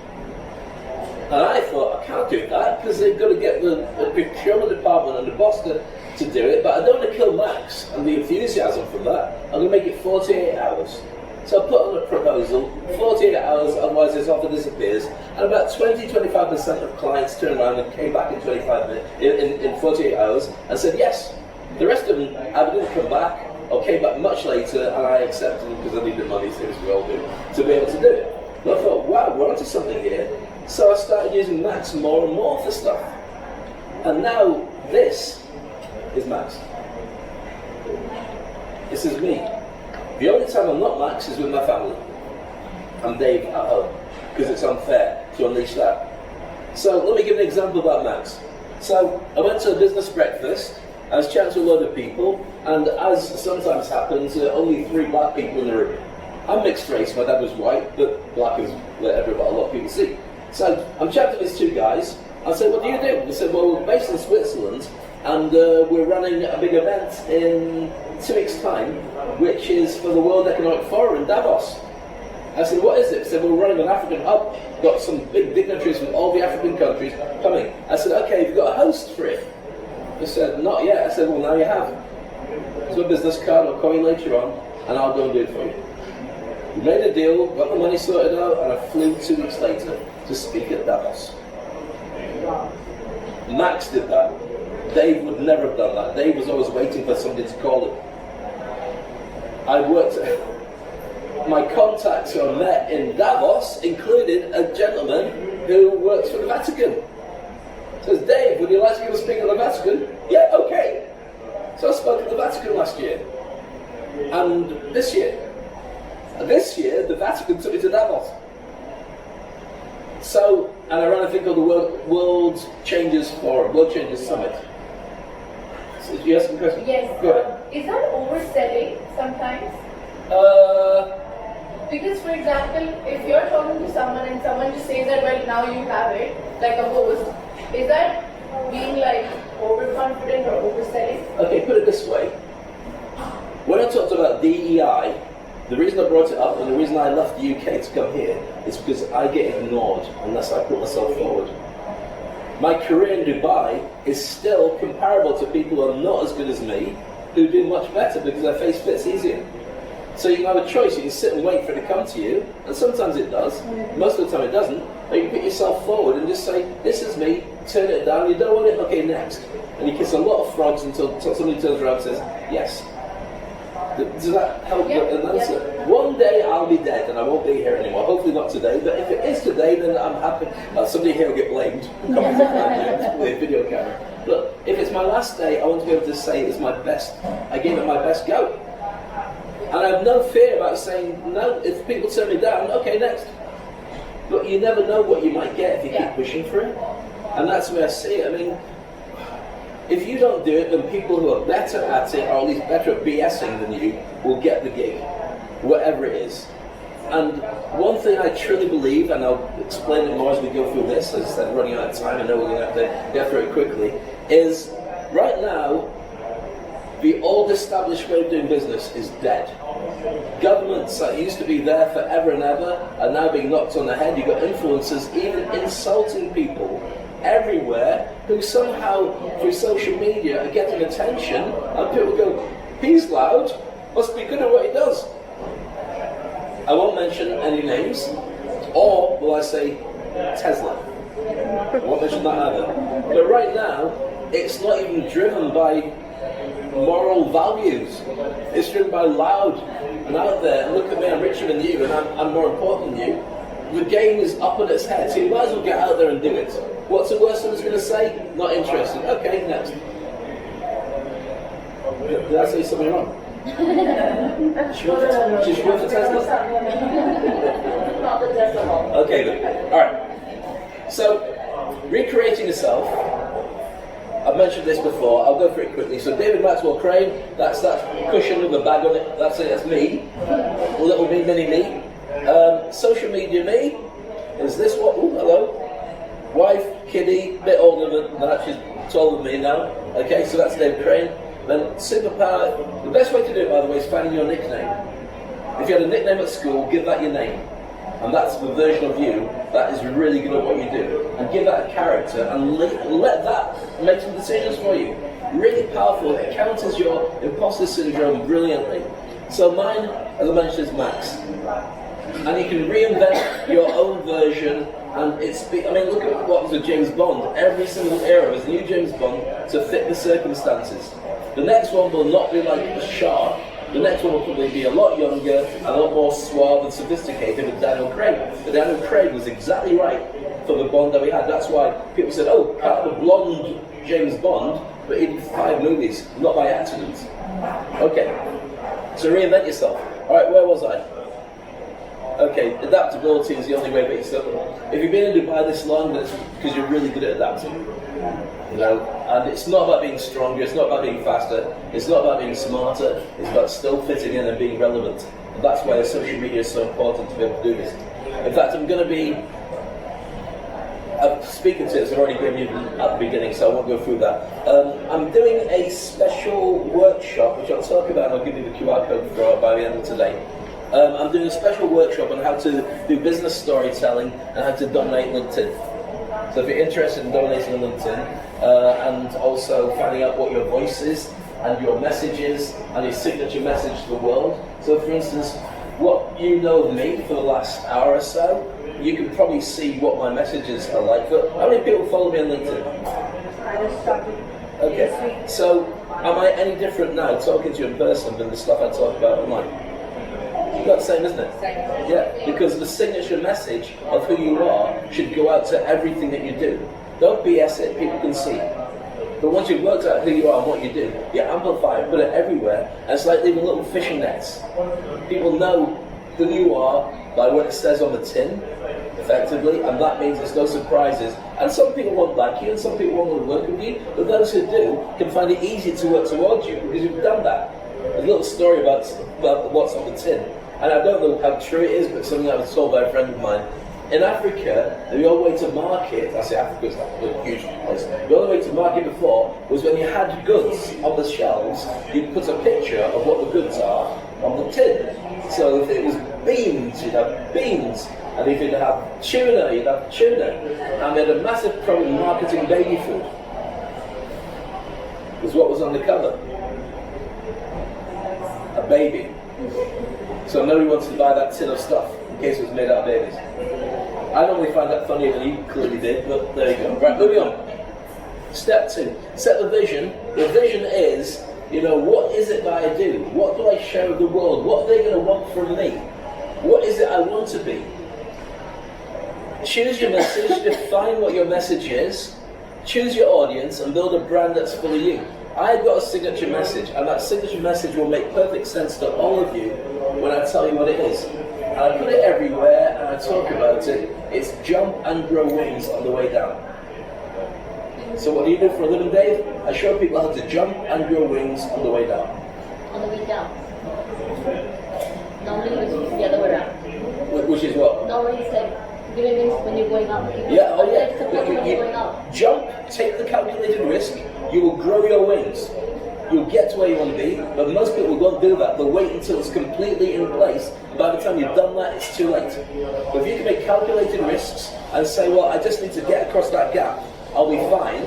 And I thought, I can't do that, because they've got to get the procurement department and the boss to do it, but I don't want to kill Max and the enthusiasm from that. I'm going to make it 48 hours. So I put on a proposal, 48 hours, otherwise this offer disappears, and about 20-25% of clients turned around and came back in 48 hours and said yes. The rest of them either didn't come back or came back much later, and I accepted them because I needed money, so as we all do, to be able to do it. But I thought, wow, we're onto something here. So I started using Max more and more for stuff. And now this is Max. This is me. The only time I'm not Max is with my family. I'm Dave at home, because it's unfair to unleash that. So let me give an example about Max. So I went to a business breakfast, I was chatting to a load of people, and as sometimes happens, only 3 black people in the room. I'm mixed race, my dad was white, but black is what a lot of people see. So I'm chatting to these 2 guys, I said, what do you do? They said, well, we're based in Switzerland, and we're running a big event in 2 weeks' time, which is for the World Economic Forum in Davos. I said, what is it? They said, well, we're running an African hub, got some big dignitaries from all the African countries coming. I said, okay, have you got a host for it? They said, not yet. I said, well, now you have. So a business card, I'll call you later on, and I'll go and do it for you. We made a deal, got the money sorted out, and I flew 2 weeks later to speak at Davos. Max did that. Dave would never have done that. Dave was always waiting for somebody to call him. My contacts who I met in Davos included a gentleman who works for the Vatican. Says, Dave, would you like to give a speak at the Vatican? Yeah, okay. So I spoke at the Vatican last year. And this year, the Vatican took me to Davos. So, and I ran a thing called the World Changers Forum, World Changers Summit. So, did you ask a question? Yes. Go ahead. Is that overselling sometimes? Because, for example, if you're talking to someone and someone just says that, well, now you have it, like a host, is that being like overconfident or overselling? Okay, put it this way. When I talked about DEI, the reason I brought it up and the reason I left the UK to come here is because I get ignored unless I put myself forward. My career in Dubai is still comparable to people who are not as good as me, who do much better because their face fits easier. So you can have a choice, you can sit and wait for it to come to you, and sometimes it does, most of the time it doesn't, or you can put yourself forward and just say, this is me, turn it down, you don't want it, okay, next. And you kiss a lot of frogs until somebody turns around and says, yes. Does that help Yeah, an answer? One day I'll be dead and I won't be here anymore. Hopefully not today, but if it is today, then I'm happy. Somebody here will get blamed. With a video camera. But if it's my last day, I want to be able to say it's my best. I gave it my best go. And I have no fear about saying no. If people turn me down, okay, next. But you never know what you might get if you keep pushing for it. And that's the way I see it. I mean, if you don't do it, then people who are better at it, or at least better at BSing than you, will get the gig, whatever it is. And one thing I truly believe, and I'll explain it more as we go through this, as I said, running out of time, I know we're going to have to get through it quickly, is right now, the old established way of doing business is dead. Governments that used to be there forever and ever are now being knocked on the head. You've got influencers even insulting people everywhere who somehow through social media are getting attention, and people go, he's loud, must be good at what he does. I won't mention any names, or will I say Tesla. I won't mention that either. But right now, it's not even driven by moral values. It's driven by loud and out there. And look at me, I'm richer than you, and I'm more important than you. The game is up on its head, so you might as well get out there and do it. What's the worst someone's going to say? Not interested. Okay, next. Did I say something wrong? She's worth for Tesla? Not the Tesla one. Okay, good. Alright. So, recreating yourself. I've mentioned this before, I'll go through it quickly. So David Maxwell Crane, that's that cushion with a bag on it, that's it, that's me. Little me, mini me. Social media me is this one. Ooh, hello. Wife, kiddie, bit older than that, she's taller than me now. Okay, so that's David Crane. Then superpower, the best way to do it, by the way, is finding your nickname. If you had a nickname at school, give that your name. And that's the version of you that is really good at what you do. And give that a character and let that make some decisions for you. Really powerful, it counters your imposter syndrome brilliantly. So mine, as I mentioned, is Max. And you can reinvent your own version, and look at what was with James Bond. Every single era was a new James Bond to fit the circumstances. The next one will not be like a shark. The next one will probably be a lot younger, and a lot more suave and sophisticated with Daniel Craig. But Daniel Craig was exactly right for the Bond that we had. That's why people said, oh, can't have a blonde James Bond, but he did 5 movies, not by accident. Okay, so reinvent yourself. Alright, where was I? Okay, adaptability is the only way, but if you've been in Dubai this long, then it's because you're really good at adapting. You know, and it's not about being stronger, it's not about being faster, it's not about being smarter, it's about still fitting in and being relevant. And that's why social media is so important to be able to do this. In fact, I'm speaking to this, I've already given you at the beginning, so I won't go through that. I'm doing a special workshop, which I'll talk about, and I'll give you the QR code for by the end of today. I'm doing a special workshop on how to do business storytelling and how to dominate LinkedIn. So if you're interested in dominating on LinkedIn, and also finding out what your voice is, and your message is, and your signature message to the world. So for instance, what you know of me for the last hour or so, you can probably see what my messages are like. But how many people follow me on LinkedIn? I just started. Okay, so am I any different now talking to you in person than the stuff I talk about online? That's the same, isn't it? Yeah, because the signature message of who you are should go out to everything that you do. Don't BS it, people can see. But once you've worked out who you are and what you do, you amplify it, put it everywhere, and it's like leaving little fishing nets. People know who you are by what it says on the tin, effectively, and that means there's no surprises. And some people won't like you, and some people won't want to work with you, but those who do can find it easy to work towards you, because you've done that. There's a little story about what's on the tin. And I don't know how true it is, but something I was told by a friend of mine. In Africa, the only way to market, I say Africa is like a huge place, the only way to market before was when you had goods on the shelves, you'd put a picture of what the goods are on the tin. So if it was beans, you'd have beans. And if you'd have tuna, you'd have tuna. And they had a massive problem marketing baby food. Because what was on the cover? A baby. So nobody wants to buy that tin of stuff in case it was made out of babies. I normally find that funnier than you clearly did, but there you go. Right, moving on. Step 2, set the vision. The vision is You know, what is it that I do? What do I share with the world? What are they going to want from me? What is it I want to be? Choose your message, define what your message is, choose your audience, and build a brand that's full of you. I've got a signature message, and that signature message will make perfect sense to all of you when I tell you what it is. And I put it everywhere, and I talk about it. It's jump and grow wings on the way down. So what do you do for a living, Dave? I show people how to jump and grow wings on the way down. On the way down. Normally it's the other way around. Which is what? Normally it's like giving wings when you're going up. Yeah, oh yeah. When you're going up. Jump, take the calculated risk, you will grow your wings. You'll get to where you want to be, but most people won't do that. They'll wait until it's completely in place. By the time you've done that, it's too late. But if you can make calculated risks and say, well, I just need to get across that gap, I'll be fine,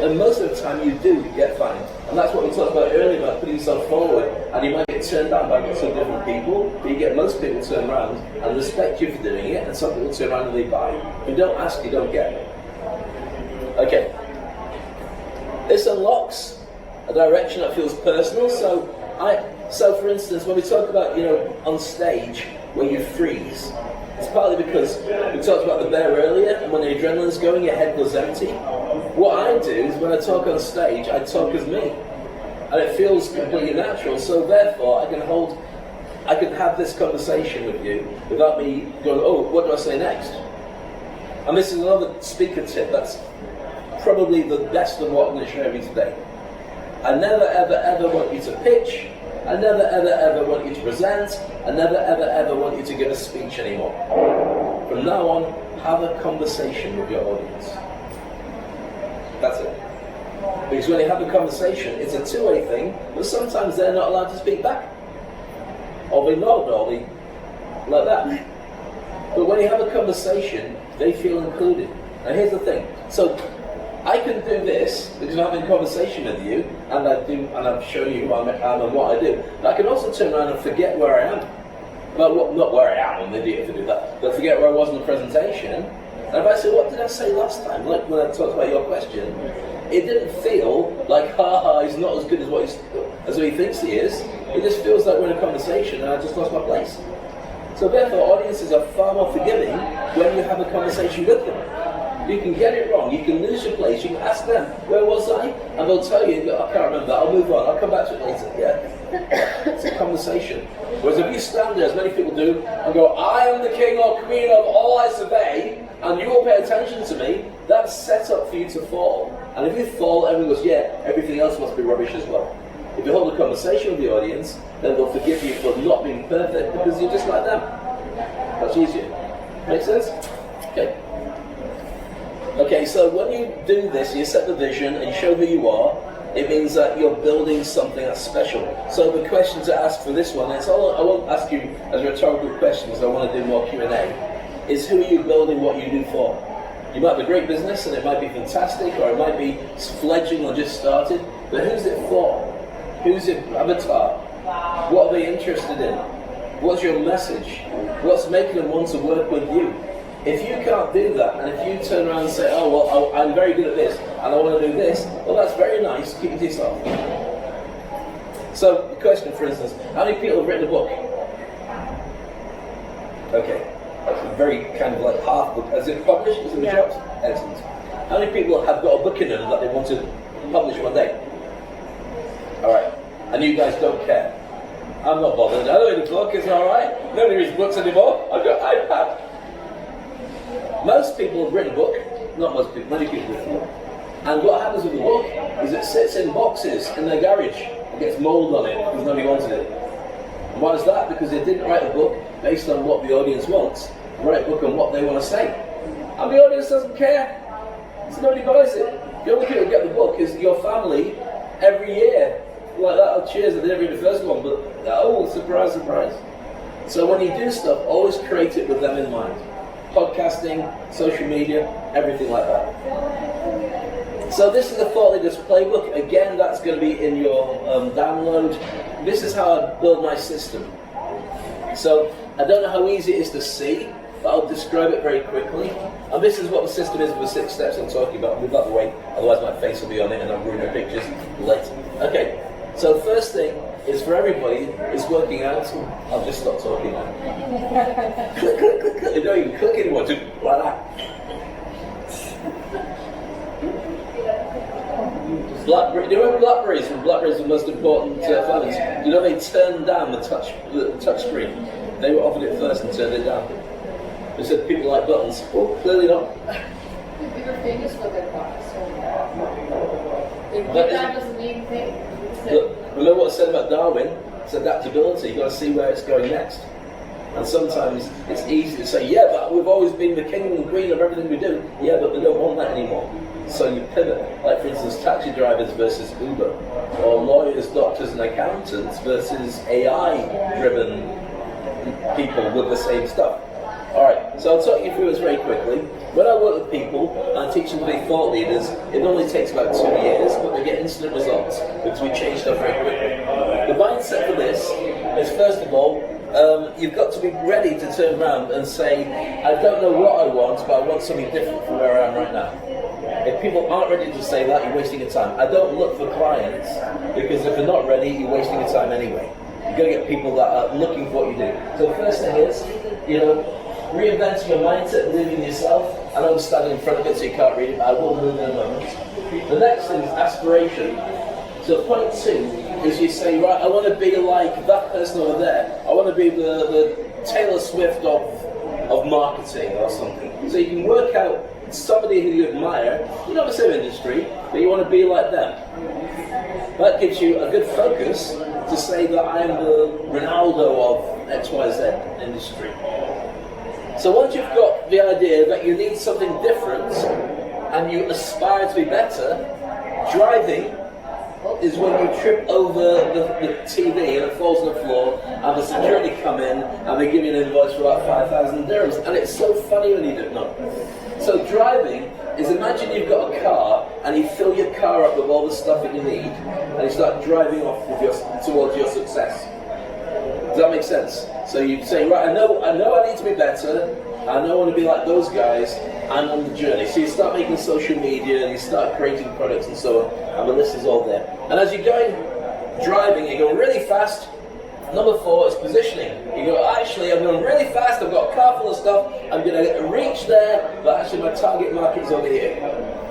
and most of the time you do get fine. And that's what we talked about earlier, about putting yourself forward, and you might get turned down by lots of different people, but you get most people turn around and respect you for doing it, and some people turn around and they buy. If you don't ask, you don't get. Okay. This unlocks a direction that feels personal. So for instance, when we talk about, on stage where you freeze, it's partly because we talked about the bear earlier, and when the adrenaline's going, your head goes empty. What I do is when I talk on stage, I talk as me, and it feels completely natural. So therefore, I can have this conversation with you without me going, oh, what do I say next? And this is another speaker tip that's probably the best of what I'm going to share with you today. I never ever ever want you to pitch. I never ever ever want you to present. I never ever ever want you to give a speech anymore. From now on, have a conversation with your audience. That's it. Because when you have a conversation, it's a two-way thing, but sometimes they're not allowed to speak back. Or they nod, or they like that. But when you have a conversation, they feel included. And here's the thing. So I can do this because I'm having a conversation with you, and I'm showing you who I am and what I do. But I can also turn around and forget where I am. Well, not where I am, I'm an idiot to do that, but forget where I was in the presentation. And if I say, what did I say last time? Like when I talked about your question, it didn't feel like, he's not as good as what he thinks he is. It just feels like we're in a conversation and I just lost my place. So therefore, audiences are far more forgiving when you have a conversation with them. You can get it wrong, you can lose your place, you can ask them, where was I? And they'll tell you, I can't remember, I'll move on, I'll come back to it later. Yeah, it's a conversation. Whereas if you stand there, as many people do, and go, I am the king or queen of all I survey, and you will pay attention to me, that's set up for you to fall. And if you fall, everyone goes, yeah, everything else must be rubbish as well. If you hold a conversation with the audience, then they'll forgive you for not being perfect, because you're just like them. That's easier. Make sense? Okay. Okay, so when you do this, you set the vision and you show who you are, it means that you're building something that's special. So the question to ask for this one, I won't ask you as rhetorical questions, I want to do more Q&A, is who are you building what you do for? You might have a great business and it might be fantastic, or it might be fledgling or just started, but who's it for? Who's your avatar? What are they interested in? What's your message? What's making them want to work with you? If you can't do that, and if you turn around and say, oh, well, I'm very good at this, and I want to do this, well, that's very nice, keep it to yourself. So, the question, for instance, how many people have written a book? Okay, that's a very kind of like half book. Has it published? Is it the jobs? Excellent. How many people have got a book in them that they want to publish one day? Alright, and you guys don't care. I'm not bothered. I don't read a book, it's alright. Nobody reads books anymore. I've got an iPad. Most people have written a book, not most people, many people have written a book. And what happens with the book is it sits in boxes in their garage and gets mould on it because nobody wanted it. And why is that? Because they didn't write a book based on what the audience wants. They write a book on what they want to say. And the audience doesn't care. So nobody buys it. The only people who get the book is your family every year. Like that, oh, cheers, I didn't read the first one, but oh, surprise, surprise. So when you do stuff, always create it with them in mind. Podcasting, social media, everything like that. So this is the thought leaders playbook. Again, that's going to be in your download. This is how I build my system. So I don't know how easy it is to see, but I'll describe it very quickly. And this is what the system is with the 6 steps I'm talking about. Move out of the way, otherwise my face will be on it and I'll ruin your pictures later. Okay, so for everybody is working out. I'll just stop talking now. Click, click, click, click. You don't even click anymore, just like that. Blackberry, do you remember Blackberries? When Blackberries were the most important phones? You know, they turned down the touch screen. They were offered it first and turned it down. They said people like buttons. Well, clearly not. We were famous for their products. That That doesn't mean anything. Look, remember what I said about Darwin? It's adaptability. You've got to see where it's going next. And sometimes it's easy to say, yeah, but we've always been the king and queen of everything we do. Yeah, but we don't want that anymore. So you pivot. Like, for instance, taxi drivers versus Uber. Or lawyers, doctors, and accountants versus AI-driven people with the same stuff. Alright, so I'll talk you through this very quickly. When I work with people and I teach them to be thought leaders, it normally takes about 2 years, but they get instant results because we change stuff very quickly. The mindset for this is, first of all, you've got to be ready to turn around and say, I don't know what I want, but I want something different from where I am right now. If people aren't ready to say that, you're wasting your time. I don't look for clients, because if they're not ready, you're wasting your time anyway. You've got to get people that are looking for what you do. So the first thing is, reinventing your mindset, believing in yourself. I know I'm standing in front of it so you can't read it, but I will move in a moment. The next thing is aspiration. So point 2 is you say, right, I want to be like that person over there. I want to be the Taylor Swift of marketing or something. So you can work out somebody who you admire, you're not the same industry, but you want to be like them. That gives you a good focus to say that I am the Ronaldo of XYZ industry. So once you've got the idea that you need something different and you aspire to be better, driving is when you trip over the TV and it falls on the floor and the security come in and they give you an invoice for about 5,000 dirhams, and it's so funny when you do it. No. So driving is, imagine you've got a car and you fill your car up with all the stuff that you need and you start driving off with towards your success. Does that make sense? So you say, right, I know I need to be better, I know I want to be like those guys, I'm on the journey. So you start making social media and you start creating products and so on, and the list is all there. And as you're going driving, you're going really fast. Number 4 is positioning. You go, actually, I'm going really fast, I've got a car full of stuff, I'm going to reach there, but actually my target market is over here.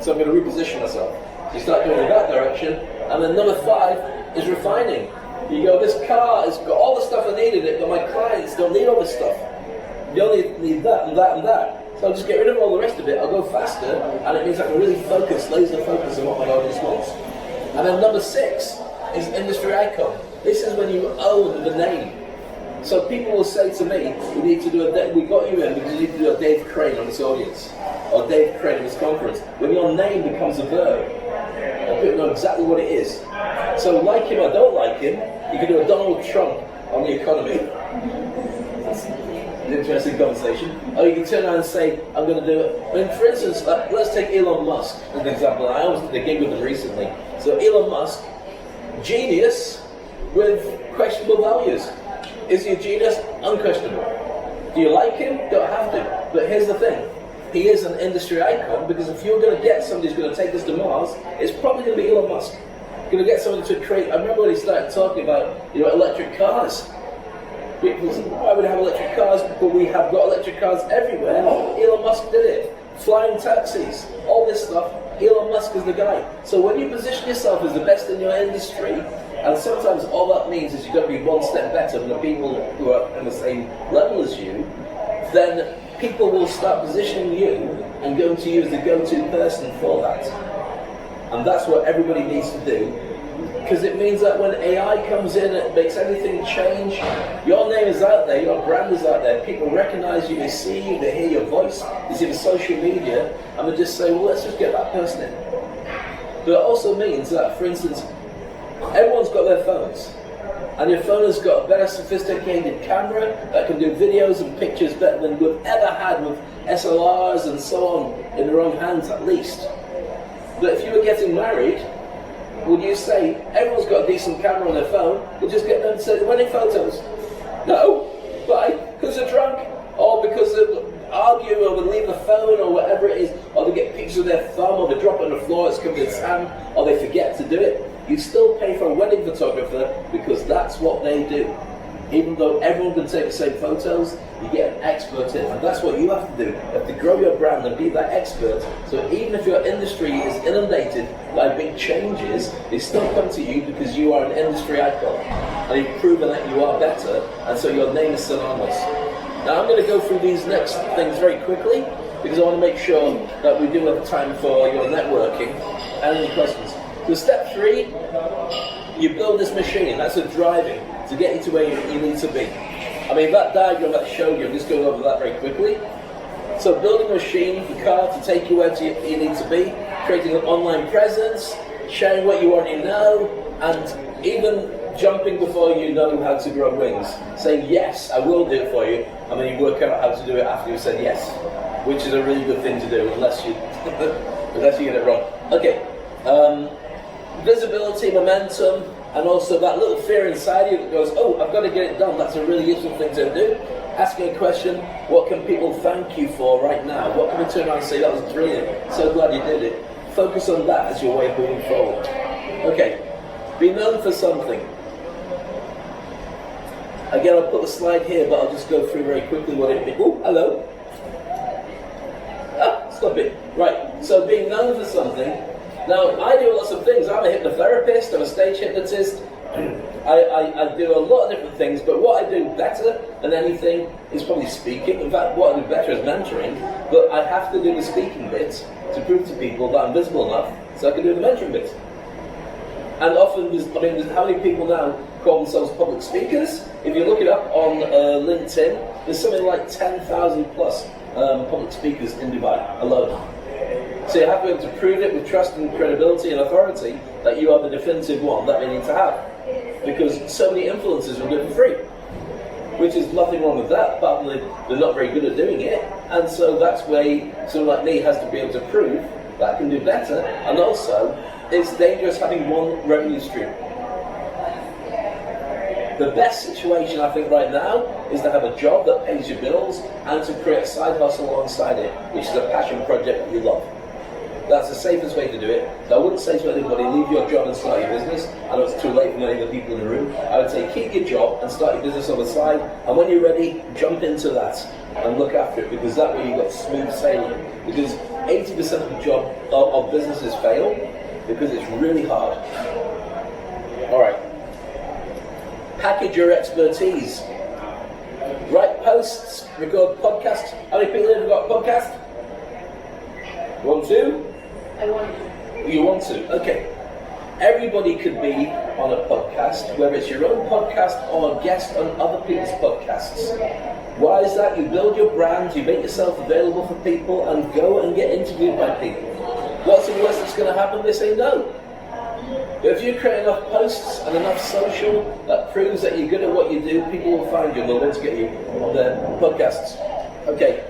So I'm going to reposition myself. So you start going in that direction. And then number 5 is refining. You go, this car has got all the stuff I need in it, but my clients don't need all this stuff. You only need that and that and that. So I'll just get rid of all the rest of it, I'll go faster, and it means I can really focus, laser focus on what my audience wants. And then number 6 is industry icon. This is when you own the name. So people will say to me, we got you in because you need to do a Dave Crane on this audience, or Dave Crane on this conference. When your name becomes a verb, and people know exactly what it is. So like him or don't like him, you can do a Donald Trump on the economy. An interesting conversation. Or you can turn around and say, I'm going to do it. I mean, for instance, let's take Elon Musk as an example. I always did a gig with him recently. So Elon Musk, genius with questionable values. Is he a genius? Unquestionable. Do you like him? Don't have to. But here's the thing. He is an industry icon, because if you're going to get somebody who's going to take us to Mars, it's probably going to be Elon Musk. You're going to get somebody to create. I remember when he started talking about electric cars. People said, why would we have electric cars? But we have got electric cars everywhere. Elon Musk did it. Flying taxis, all this stuff. Elon Musk is the guy. So when you position yourself as the best in your industry, and sometimes all that means is you've got to be one step better than the people who are on the same level as you, then people will start positioning you and going to you as the go-to person for that. And that's what everybody needs to do, because it means that when AI comes in, it makes everything change. Your name is out there, your brand is out there, people recognize you, they see you, they hear your voice, they see the social media, and they just say, well, let's just get that person in. But it also means that, for instance, everyone's got their phones, and your phone has got a better sophisticated camera that can do videos and pictures better than we've ever had with SLRs and so on in their own hands at least. But if you were getting married, would you say, everyone's got a decent camera on their phone, we'll just get them to say, wedding photos? No. Why? Because they're drunk, or because they argue, or they leave the phone, or whatever it is, or they get pictures of their thumb, or they drop it on the floor, it's covered in sand, or they forget to do it. You still pay for a wedding photographer because that's what they do. Even though everyone can take the same photos, you get an expert in, and that's what you have to do. You have to grow your brand and be that expert, so even if your industry is inundated by big changes, they still come to you because you are an industry icon, and you've proven that you are better, and so your name is synonymous. Now I'm going to go through these next things very quickly, because I want to make sure that we do have time for your networking and any questions. So step 3, you build this machine, that's a driving, to get you to where you need to be. I mean, that diagram that I showed you, I'm just going over that very quickly. So building a machine, the car to take you where you need to be, creating an online presence, sharing what you already know, and even jumping before you know how to grow wings. Saying, yes, I will do it for you, and then you work out how to do it after you said yes, which is a really good thing to do, unless you get it wrong. Okay, visibility, momentum, and also that little fear inside you that goes, oh, I've got to get it done. That's a really useful thing to do. Asking a question, what can people thank you for right now? What can we turn around and say, that was brilliant, so glad you did it. Focus on that as your way of moving forward. Okay, be known for something. Again, I'll put the slide here, but I'll just go through very quickly what it means. Oh, hello. Ah, stop it. Right, so being known for something. Now, I do lots of things. I'm a hypnotherapist, I'm a stage hypnotist. I do a lot of different things, but what I do better than anything is probably speaking. In fact, what I do better is mentoring, but I have to do the speaking bit to prove to people that I'm visible enough so I can do the mentoring bit. And often, there's how many people now call themselves public speakers? If you look it up on LinkedIn, there's something like 10,000 plus public speakers in Dubai alone. So you have to be able to prove it with trust and credibility and authority that you are the definitive one that they need to have. Because so many influencers will do it for free. Which is nothing wrong with that, but they're not very good at doing it. And so that's where someone like me has to be able to prove that I can do better. And also, it's dangerous having one revenue stream. The best situation I think right now is to have a job that pays your bills and to create a side hustle alongside it, which is a passion project that you love. That's the safest way to do it. So I wouldn't say to anybody, leave your job and start your business. I know it's too late for many of the people in the room. I would say keep your job and start your business on the side, and when you're ready, jump into that and look after it, because that way you've got smooth sailing. Because 80% of the job of businesses fail because it's really hard. Alright. Package your expertise. Write posts, record podcasts. How many people have got a podcast? 1, 2? I want to. You want to? Okay. Everybody could be on a podcast, whether it's your own podcast or a guest on other people's podcasts. Why is that? You build your brand, you make yourself available for people, and go and get interviewed by people. What's the worst that's going to happen? They say no. But if you create enough posts and enough social that proves that you're good at what you do, people will find you and they'll want to get you on their podcasts. Okay.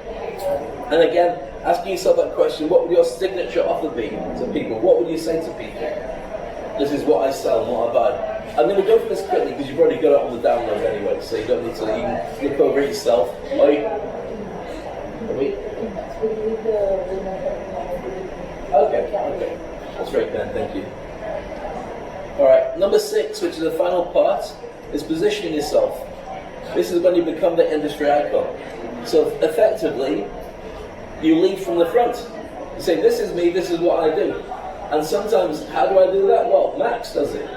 And again, asking yourself that question, what would your signature offer be to people? What would you say to people? This is what I sell and what I buy. I'm going to go for this quickly because you've already got it on the download anyway, so you don't need to, you can look over it yourself. Okay. That's great, Ben, thank you. Alright, number 6, which is the final part, is positioning yourself. This is when you become the industry icon. So effectively, you lead from the front. You say, this is me, this is what I do. And sometimes, how do I do that? Well, Max does it.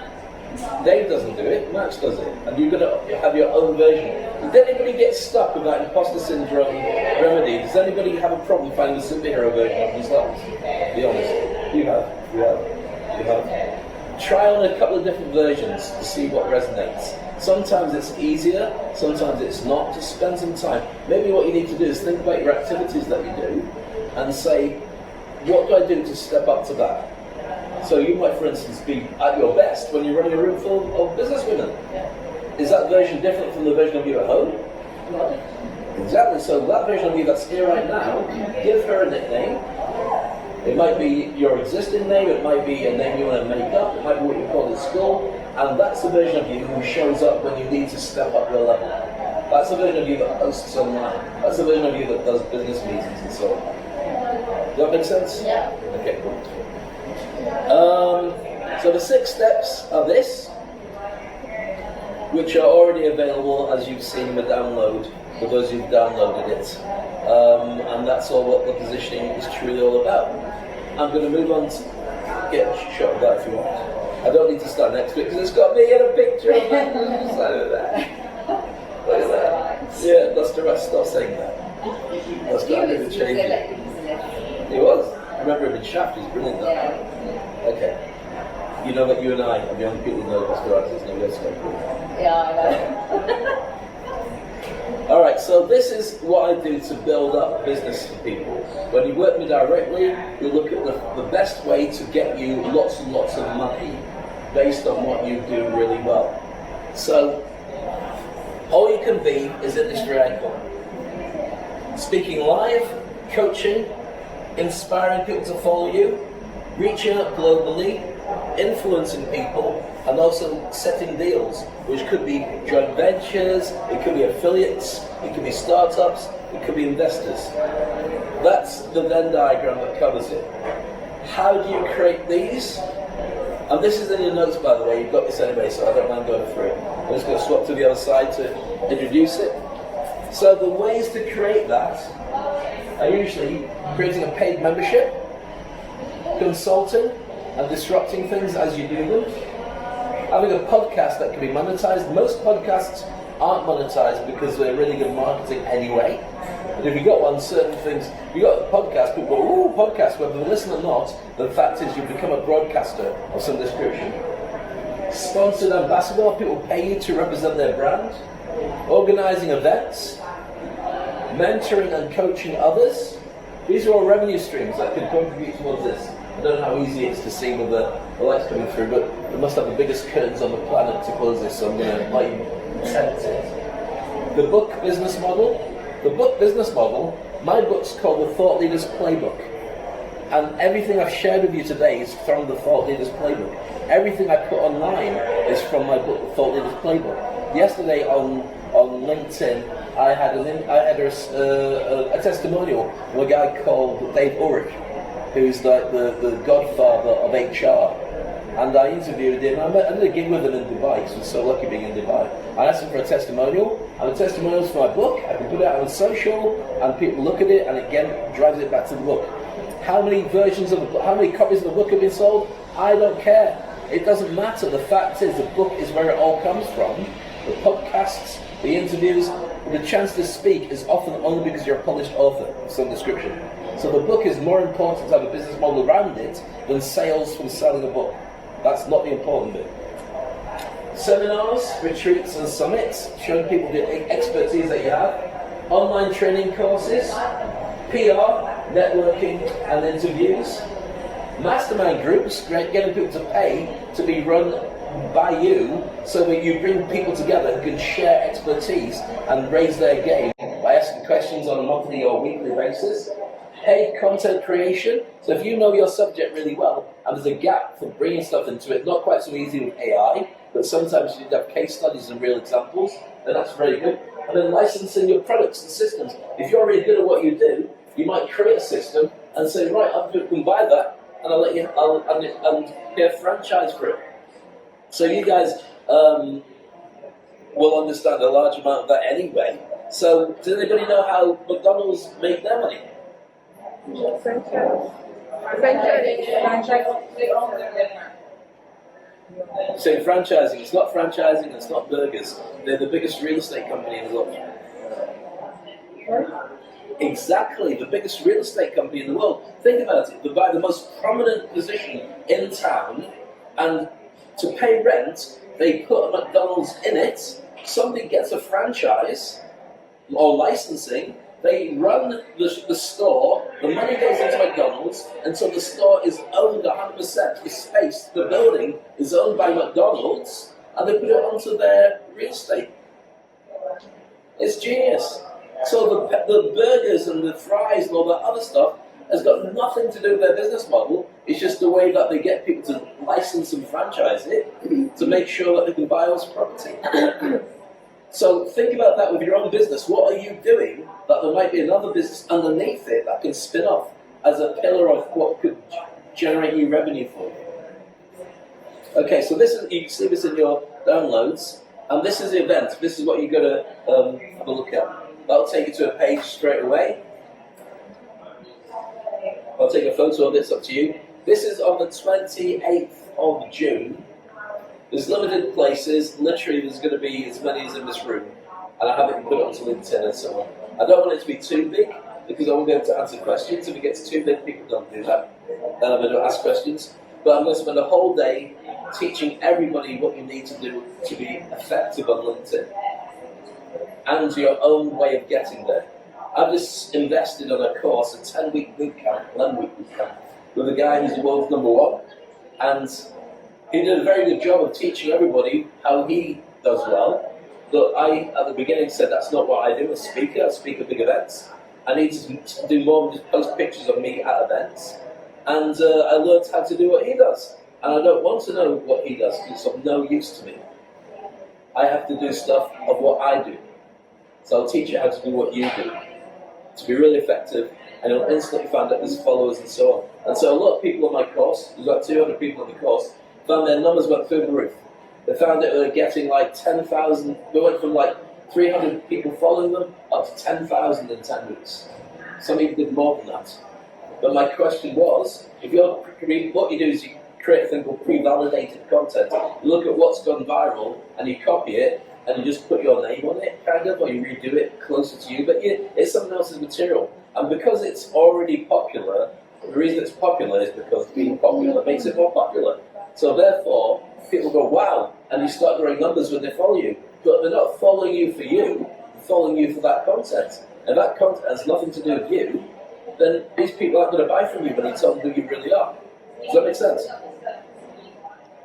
Dave doesn't do it, Max does it. And you're going to have your own version. Does anybody get stuck with that imposter syndrome remedy? Does anybody have a problem finding a superhero version of themselves? Be honest. You have. Try on a couple of different versions to see what resonates. Sometimes it's easier, sometimes it's not. Just spend some time. Maybe what you need to do is think about your activities that you do and say, what do I do to step up to that? So you might, for instance, be at your best when you're running a room full of businesswomen. Is that version different from the version of you at home? No. Exactly, so that version of you that's here right now, give her a nickname. It might be your existing name, it might be a name you want to make up, it might be what you call at school, and that's the version of you who shows up when you need to step up your level. That's the version of you that hosts online. That's the version of you that does business meetings and so on. Does that make sense? Yeah. Okay, cool. So the 6 steps are this, which are already available as you've seen in the download, for those who've downloaded it. And that's all what the positioning is truly all about. I'm going to move on to get a shot of that if you want. I don't need to stand next to it because it's got me in a picture on the side of that. Look at that. Yeah, that's the rest. Stop saying that. That's got to be change it. He was. I remember him in Shaft. He's brilliant. Okay. You know that you and I are the only people who know Mr. Rice. There's nobody else going to. Yeah, I know. Alright, so this is what I do to build up business for people. When you work with me directly, we look at the best way to get you lots and lots of money based on what you do really well. So, all you can be is industry icon. Speaking live, coaching, inspiring people to follow you, reaching out globally, influencing people, and also setting deals, which could be joint ventures, it could be affiliates, it could be startups, it could be investors. That's the Venn diagram that covers it. How do you create these? And this is in your notes, by the way. You've got this anyway, so I don't mind going through it. I'm just going to swap to the other side to introduce it. So the ways to create that are usually creating a paid membership, consulting and disrupting things as you do them, having a podcast that can be monetized. Most podcasts aren't monetized because they're really good marketing anyway. But if you got one, certain things, if you got a podcast, people go, ooh, podcast, whether they listen or not, the fact is you become a broadcaster of some description. Sponsored ambassador, people pay you to represent their brand. Organizing events, mentoring and coaching others. These are all revenue streams that can contribute towards this. I don't know how easy it is to see with the lights coming through, but we must have the biggest curtains on the planet to close this, so I'm going to let you attempt it. The book business model. The book business model, my book's called The Thought Leader's Playbook. And everything I've shared with you today is from The Thought Leader's Playbook. Everything I put online is from my book, The Thought Leader's Playbook. Yesterday on LinkedIn, I had a testimonial from a guy called Dave Ulrich, who's like the godfather of HR. And I interviewed him. I did a gig with him in Dubai, because I was so lucky being in Dubai. I asked him for a testimonial, and the testimonial's for my book. I can put it out on social, and people look at it, and again, drives it back to the book. How many versions of the book, how many copies of the book have been sold? I don't care. It doesn't matter. The fact is, the book is where it all comes from. The podcasts, the interviews, the chance to speak is often only because you're a published author of some description. So the book is more important to have a business model around it than sales from selling a book. That's not the important bit. Seminars, retreats and summits, showing people the expertise that you have. Online training courses, PR, networking and interviews. Mastermind groups, getting people to pay to be run by you so that you bring people together who can share expertise and raise their game by asking questions on a monthly or weekly basis. Paid content creation. So if you know your subject really well and there's a gap for bringing stuff into it, not quite so easy with AI, but sometimes you need to have case studies and real examples, then that's very good. And then licensing your products and systems. If you're really good at what you do, you might create a system and say, right, you can buy that and I'll let you and get a franchise for it. So you guys will understand a large amount of that anyway. So does anybody know how McDonald's make their money? Franchise. Saying franchising, it's not franchising, it's not burgers. They're the biggest real estate company in the world. Exactly, the biggest real estate company in the world. Think about it, they buy the most prominent position in town, and to pay rent, they put a McDonald's in it, somebody gets a franchise, or licensing, they run the store, the money goes into McDonald's, and so the store is owned 100%, the space, the building is owned by McDonald's, and they put it onto their real estate. It's genius. So the burgers and the fries and all that other stuff has got nothing to do with their business model, it's just the way that they get people to license and franchise it to make sure that they can buy all this property. So think about that with your own business. What are you doing that there might be another business underneath it that can spin off as a pillar of what could generate you revenue for you? Okay, so this is, you can see this in your downloads, and this is the event. This is what you're going to have a look at. That'll take you to a page straight away. I'll take a photo of this, up to you. This is on the 28th of June. There's limited places. Literally, there's going to be as many as in this room. And I haven't put it onto LinkedIn and so on. I don't want it to be too big, because I won't be able to answer questions. If it gets too big, people don't do that. Then I'm going to ask questions. But I'm going to spend a whole day teaching everybody what you need to do to be effective on LinkedIn. And your own way of getting there. I've just invested on a course, a 10-week bootcamp, 11-week bootcamp, with a guy who's the world's #1. And he did a very good job of teaching everybody how he does well. But I, at the beginning, said that's not what I do as a speaker. I speak at big events. I need to do more than just post pictures of me at events. And I learned how to do what he does. And I don't want to know what he does, because it's of no use to me. I have to do stuff of what I do. So I'll teach you how to do what you do, to be really effective, and you'll instantly find that there's followers and so on. And so a lot of people on my course, there's about 200 people on the course, found their numbers went through the roof. They found that they were getting like 10,000, they went from like 300 people following them up to 10,000 in 10 weeks. Some even did more than that. But my question was, if you're, what you do is you create a thing called pre-validated content. You look at what's gone viral and you copy it and you just put your name on it, kind of, or you redo it closer to you, but it's someone else's material. And because it's already popular, the reason it's popular is because being popular makes it more popular. So therefore, people go, wow, and you start growing numbers when they follow you. But they're not following you for you, they're following you for that content. And that content has nothing to do with you, then these people aren't going to buy from you when you tell them who you really are. Does that make sense?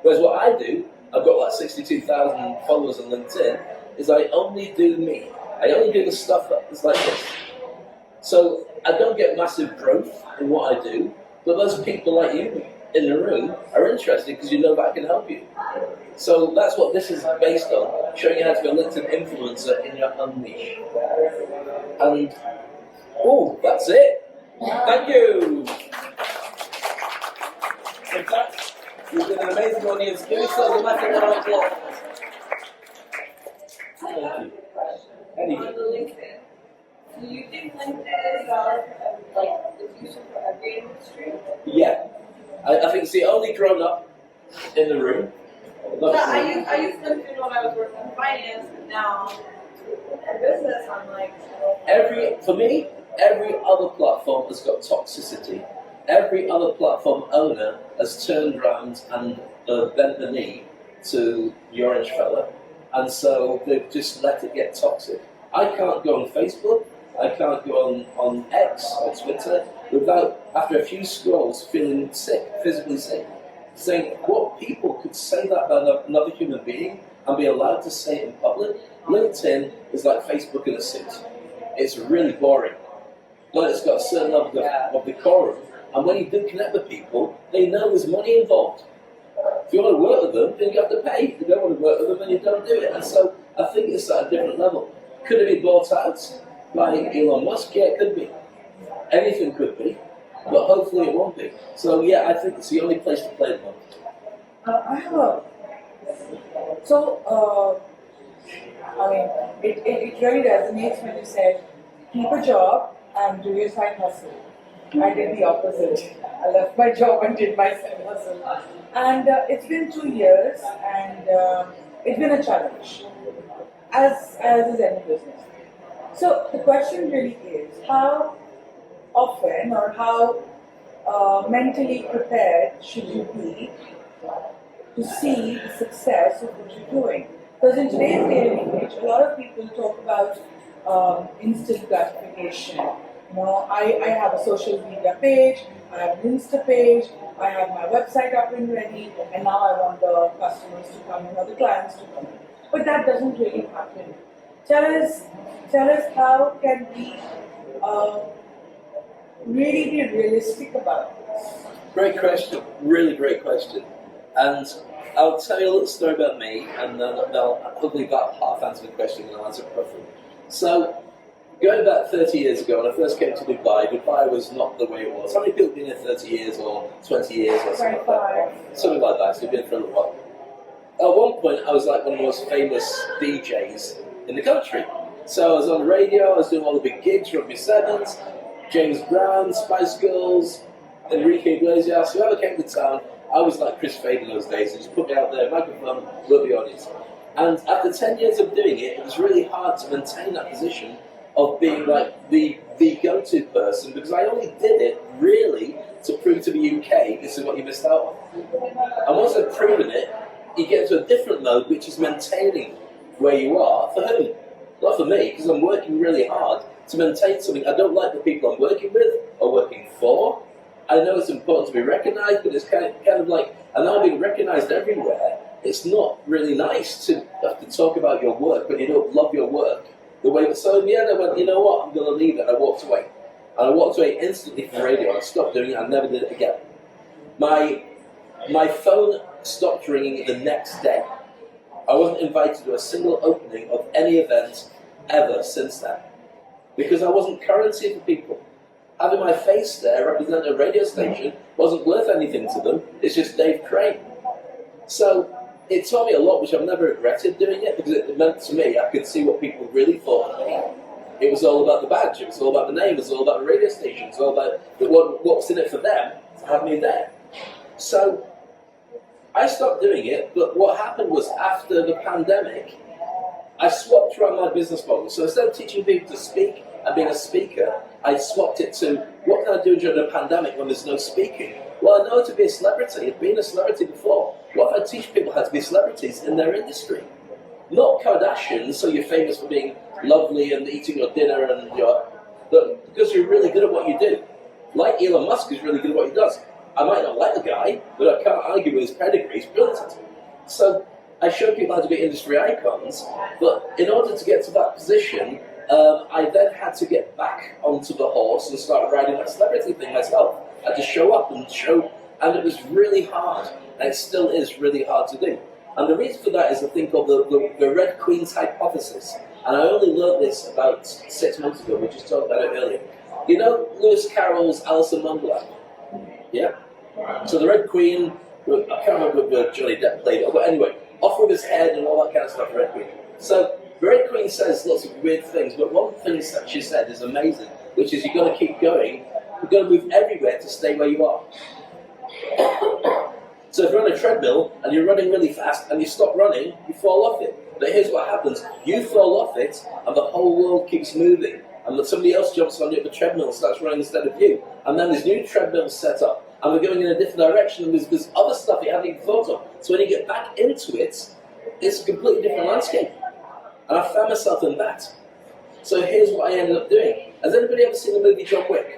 Whereas what I do, I've got like 62,000 followers on LinkedIn, is I only do me. I only do the stuff that's like this. So I don't get massive growth in what I do, but those people like you in the room are interested because you know that I can help you. So that's what this is based on, showing you how to be a LinkedIn influencer in your own niche. And, oh, that's it. Thank you. In fact, you've been an amazing audience. Give yourself a massive round of applause. Thank you. Anyway. Do you think LinkedIn is like the future for every industry? Yeah. I think it's the only grown-up in the room. Yeah, I used LinkedIn when I was working in finance, but now in business, I'm like... For me, every other platform has got toxicity. Every other platform owner has turned around and bent the knee to the orange fella, and so they've just let it get toxic. I can't go on Facebook, I can't go on X or Twitter without, after a few scrolls, feeling sick, physically sick. Saying, what people could say that about another human being and be allowed to say it in public? LinkedIn is like Facebook in a suit. It's really boring. But it's got a certain level of decorum. And when you do connect with people, they know there's money involved. If you want to work with them, then you have to pay. If you don't want to work with them, then you don't do it. And so I think it's at a different level. Could it be bought out by Elon Musk? Yeah, it could be. Anything could be. But hopefully it won't be. So yeah, I think it's the only place to play the moment. I have a... I mean, it really resonates when you said, keep a job and do your side hustle. I did the opposite. I left my job and did my side hustle. And it's been 2 years, and it's been a challenge, as is any business. So the question really is, how often or how mentally prepared should you be to see the success of what you're doing? Because in today's day and age, a lot of people talk about instant gratification. You know, I have a social media page, I have an Insta page, I have my website up and ready, and now I want the customers to come in or the clients to come in. But that doesn't really happen. Tell us how can we really be realistic about this? Great question, really great question. And I'll tell you a little story about me, and then I'll hopefully about half answer the question and I'll answer it properly. So, going back 30 years ago, when I first came to Dubai, Dubai was not the way it was. How many people have been here 30 years or 20 years or something like that? Something like that, so you've been for a little while. At one point, I was like one of the most famous DJs in the country. So I was on the radio, I was doing all the big gigs, Rugby Sevens, James Brown, Spice Girls, Enrique Iglesias, whoever came to town. I was like Chris Fade in those days, and just put me out there, microphone, love the audience. And after 10 years of doing it, it was really hard to maintain that position of being like the go-to person, because I only did it really to prove to the UK this is what you missed out on. And once I've proven it, you get to a different mode, which is maintaining where you are. For whom? Not for me, because I'm working really hard to maintain something. I don't like the people I'm working with or working for. I know it's important to be recognised, but it's kind of like, and now being recognised everywhere, it's not really nice to have to talk about your work when you don't love your work. The way that, so in the end I went, you know what, I'm going to leave it, and I walked away. And I walked away instantly from radio, and I stopped doing it, I never did it again. My phone stopped ringing the next day. I wasn't invited to a single opening of any event ever since then. Because I wasn't currency for people. Having my face there representing a radio station wasn't worth anything to them, it's just Dave Crane. So it taught me a lot, which I've never regretted doing it, because it meant to me, I could see what people really thought of me. It was all about the badge, it was all about the name, it was all about the radio station, it was all about what was in it for them to have me there. So I stopped doing it, but what happened was after the pandemic, I swapped around my business model. So instead of teaching people to speak and being a speaker, I swapped it to, what can I do during the pandemic when there's no speaking? Well, I know to be a celebrity. I've been a celebrity before. What if I teach people how to be celebrities in their industry? Not Kardashians, so you're famous for being lovely and eating your dinner and but because you're really good at what you do. Like Elon Musk is really good at what he does. I might not like the guy, but I can't argue with his pedigree. He's brilliant. So I show people how to be industry icons, but in order to get to that position, I then had to get back onto the horse and start riding that celebrity thing myself. I had to show up and show, and it was really hard, and it still is really hard to do. And the reason for that is a thing called the Red Queen's hypothesis. And I only learned this about 6 months ago, we just talked about it earlier. You know Lewis Carroll's Alice in Wonderland? Yeah? So the Red Queen, I can't remember where Johnny Depp played it, but anyway, off with his head and all that kind of stuff, the Red Queen. So the Red Queen says lots of weird things, but one thing that she said is amazing, which is you've got to keep going, you've got to move everywhere to stay where you are. So if you're on a treadmill and you're running really fast and you stop running, you fall off it. But here's what happens, you fall off it and the whole world keeps moving. And then somebody else jumps on the treadmill and starts running instead of you. And then there's new treadmills set up. And we're going in a different direction, and there's other stuff you haven't even thought of. So when you get back into it, it's a completely different landscape. And I found myself in that. So here's what I ended up doing. Has anybody ever seen the movie John Wick?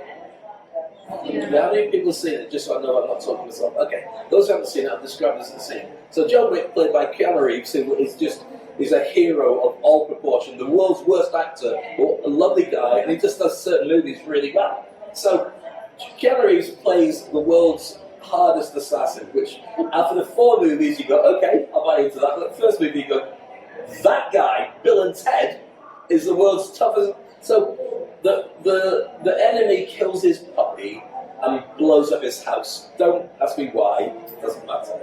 Yeah. How many people have seen it? Just so I know I'm not talking to myself. Okay, those who haven't seen it, I'll describe this as a scene. So John Wick, played by Keanu Reeves, who is a hero of all proportion, the world's worst actor, a lovely guy, and he just does certain movies really well. So Keanu Reeves plays the world's hardest assassin, which after the 4 movies you go, okay, I'll buy into that. But the first movie you go, that guy, Bill and Ted, is the world's toughest. So the enemy kills his puppy and blows up his house. Don't ask me why, it doesn't matter.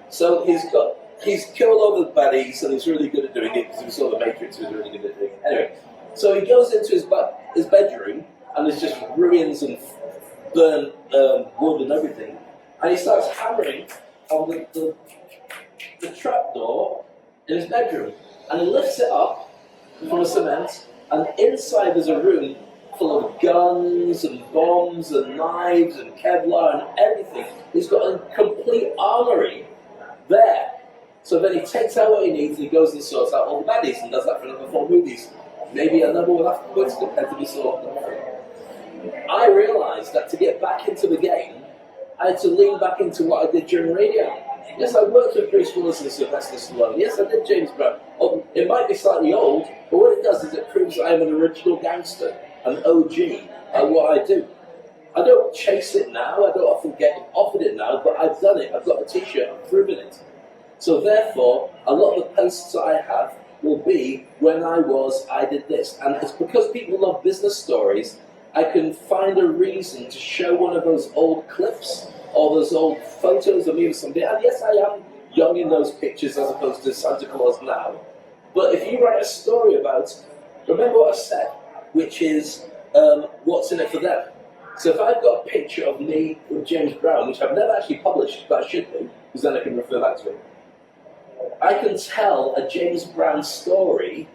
So he's killed all the baddies, and he's really good at doing it because we saw the Matrix, he was really good at doing it. Anyway, so he goes into his bedroom, and there's just ruins and burnt wood and everything, and he starts hammering on the trapdoor in his bedroom, and he lifts it up from the cement, and inside there's a room full of guns and bombs and knives and Kevlar and everything. He's got a complete armory there. So then he takes out what he needs and he goes and sorts out all the baddies and does that for another 4 movies. Maybe another one afterwards, depends if you saw them. I realised that to get back into the game, I had to lean back into what I did during radio. Yes, I worked with Bruce Willis and Sylvester Stallone. Yes, I did James Brown. Oh, it might be slightly old, but what it does is it proves that I'm an original gangster, an OG, at what I do. I don't chase it now, I don't often get offered it now, but I've done it. I've got the t-shirt, I've proven it. So therefore, a lot of the posts that I have will be when I did this. And it's because people love business stories, I can find a reason to show one of those old clips or those old photos of me with somebody. And yes, I am young in those pictures as opposed to Santa Claus now. But if you write a story about, remember what I said, which is what's in it for them. So if I've got a picture of me with James Brown, which I've never actually published, but I should do, because then I can refer back to it, I can tell a James Brown story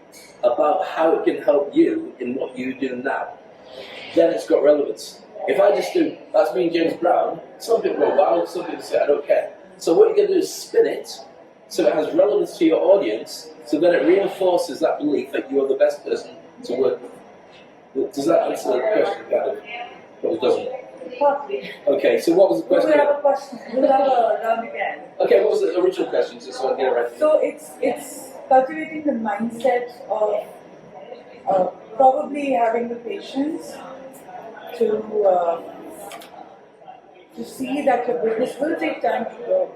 about how it can help you in what you do now. Then it's got relevance. If I just do, that's me and James Brown, some people go, wow, some people say, I don't care. So what you're going to do is spin it, so it has relevance to your audience, so then it reinforces that belief that you are the best person to work with. Does that answer the question, kind of? Or it doesn't? Partly. Okay, so what was the We question? have a question. We'll have a round again. Okay, what was the original question, just so I get it right? So it's cultivating the mindset of probably having the patience to see that your business will take time to grow.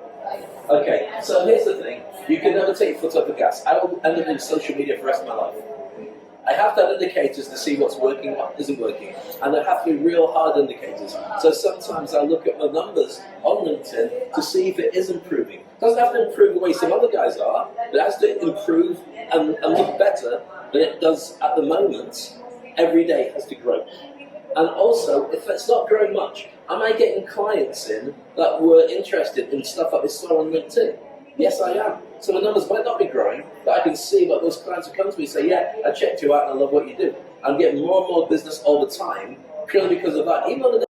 Okay, so here's the thing. You can never take your foot off the gas. I will end up in social media for the rest of my life. I have to have indicators to see what's working, what isn't working. And there have to be real hard indicators. So sometimes I look at my numbers on LinkedIn to see if it is improving. It doesn't have to improve the way some other guys are, but it has to improve and look better than it does at the moment. Every day it has to grow. And also, if it's not growing much, am I getting clients in that were interested in stuff that they saw on LinkedIn? Yes, I am. So the numbers might not be growing, but I can see that those clients who come to me say, yeah, I checked you out and I love what you do. I'm getting more and more business all the time, purely because of that. Even though the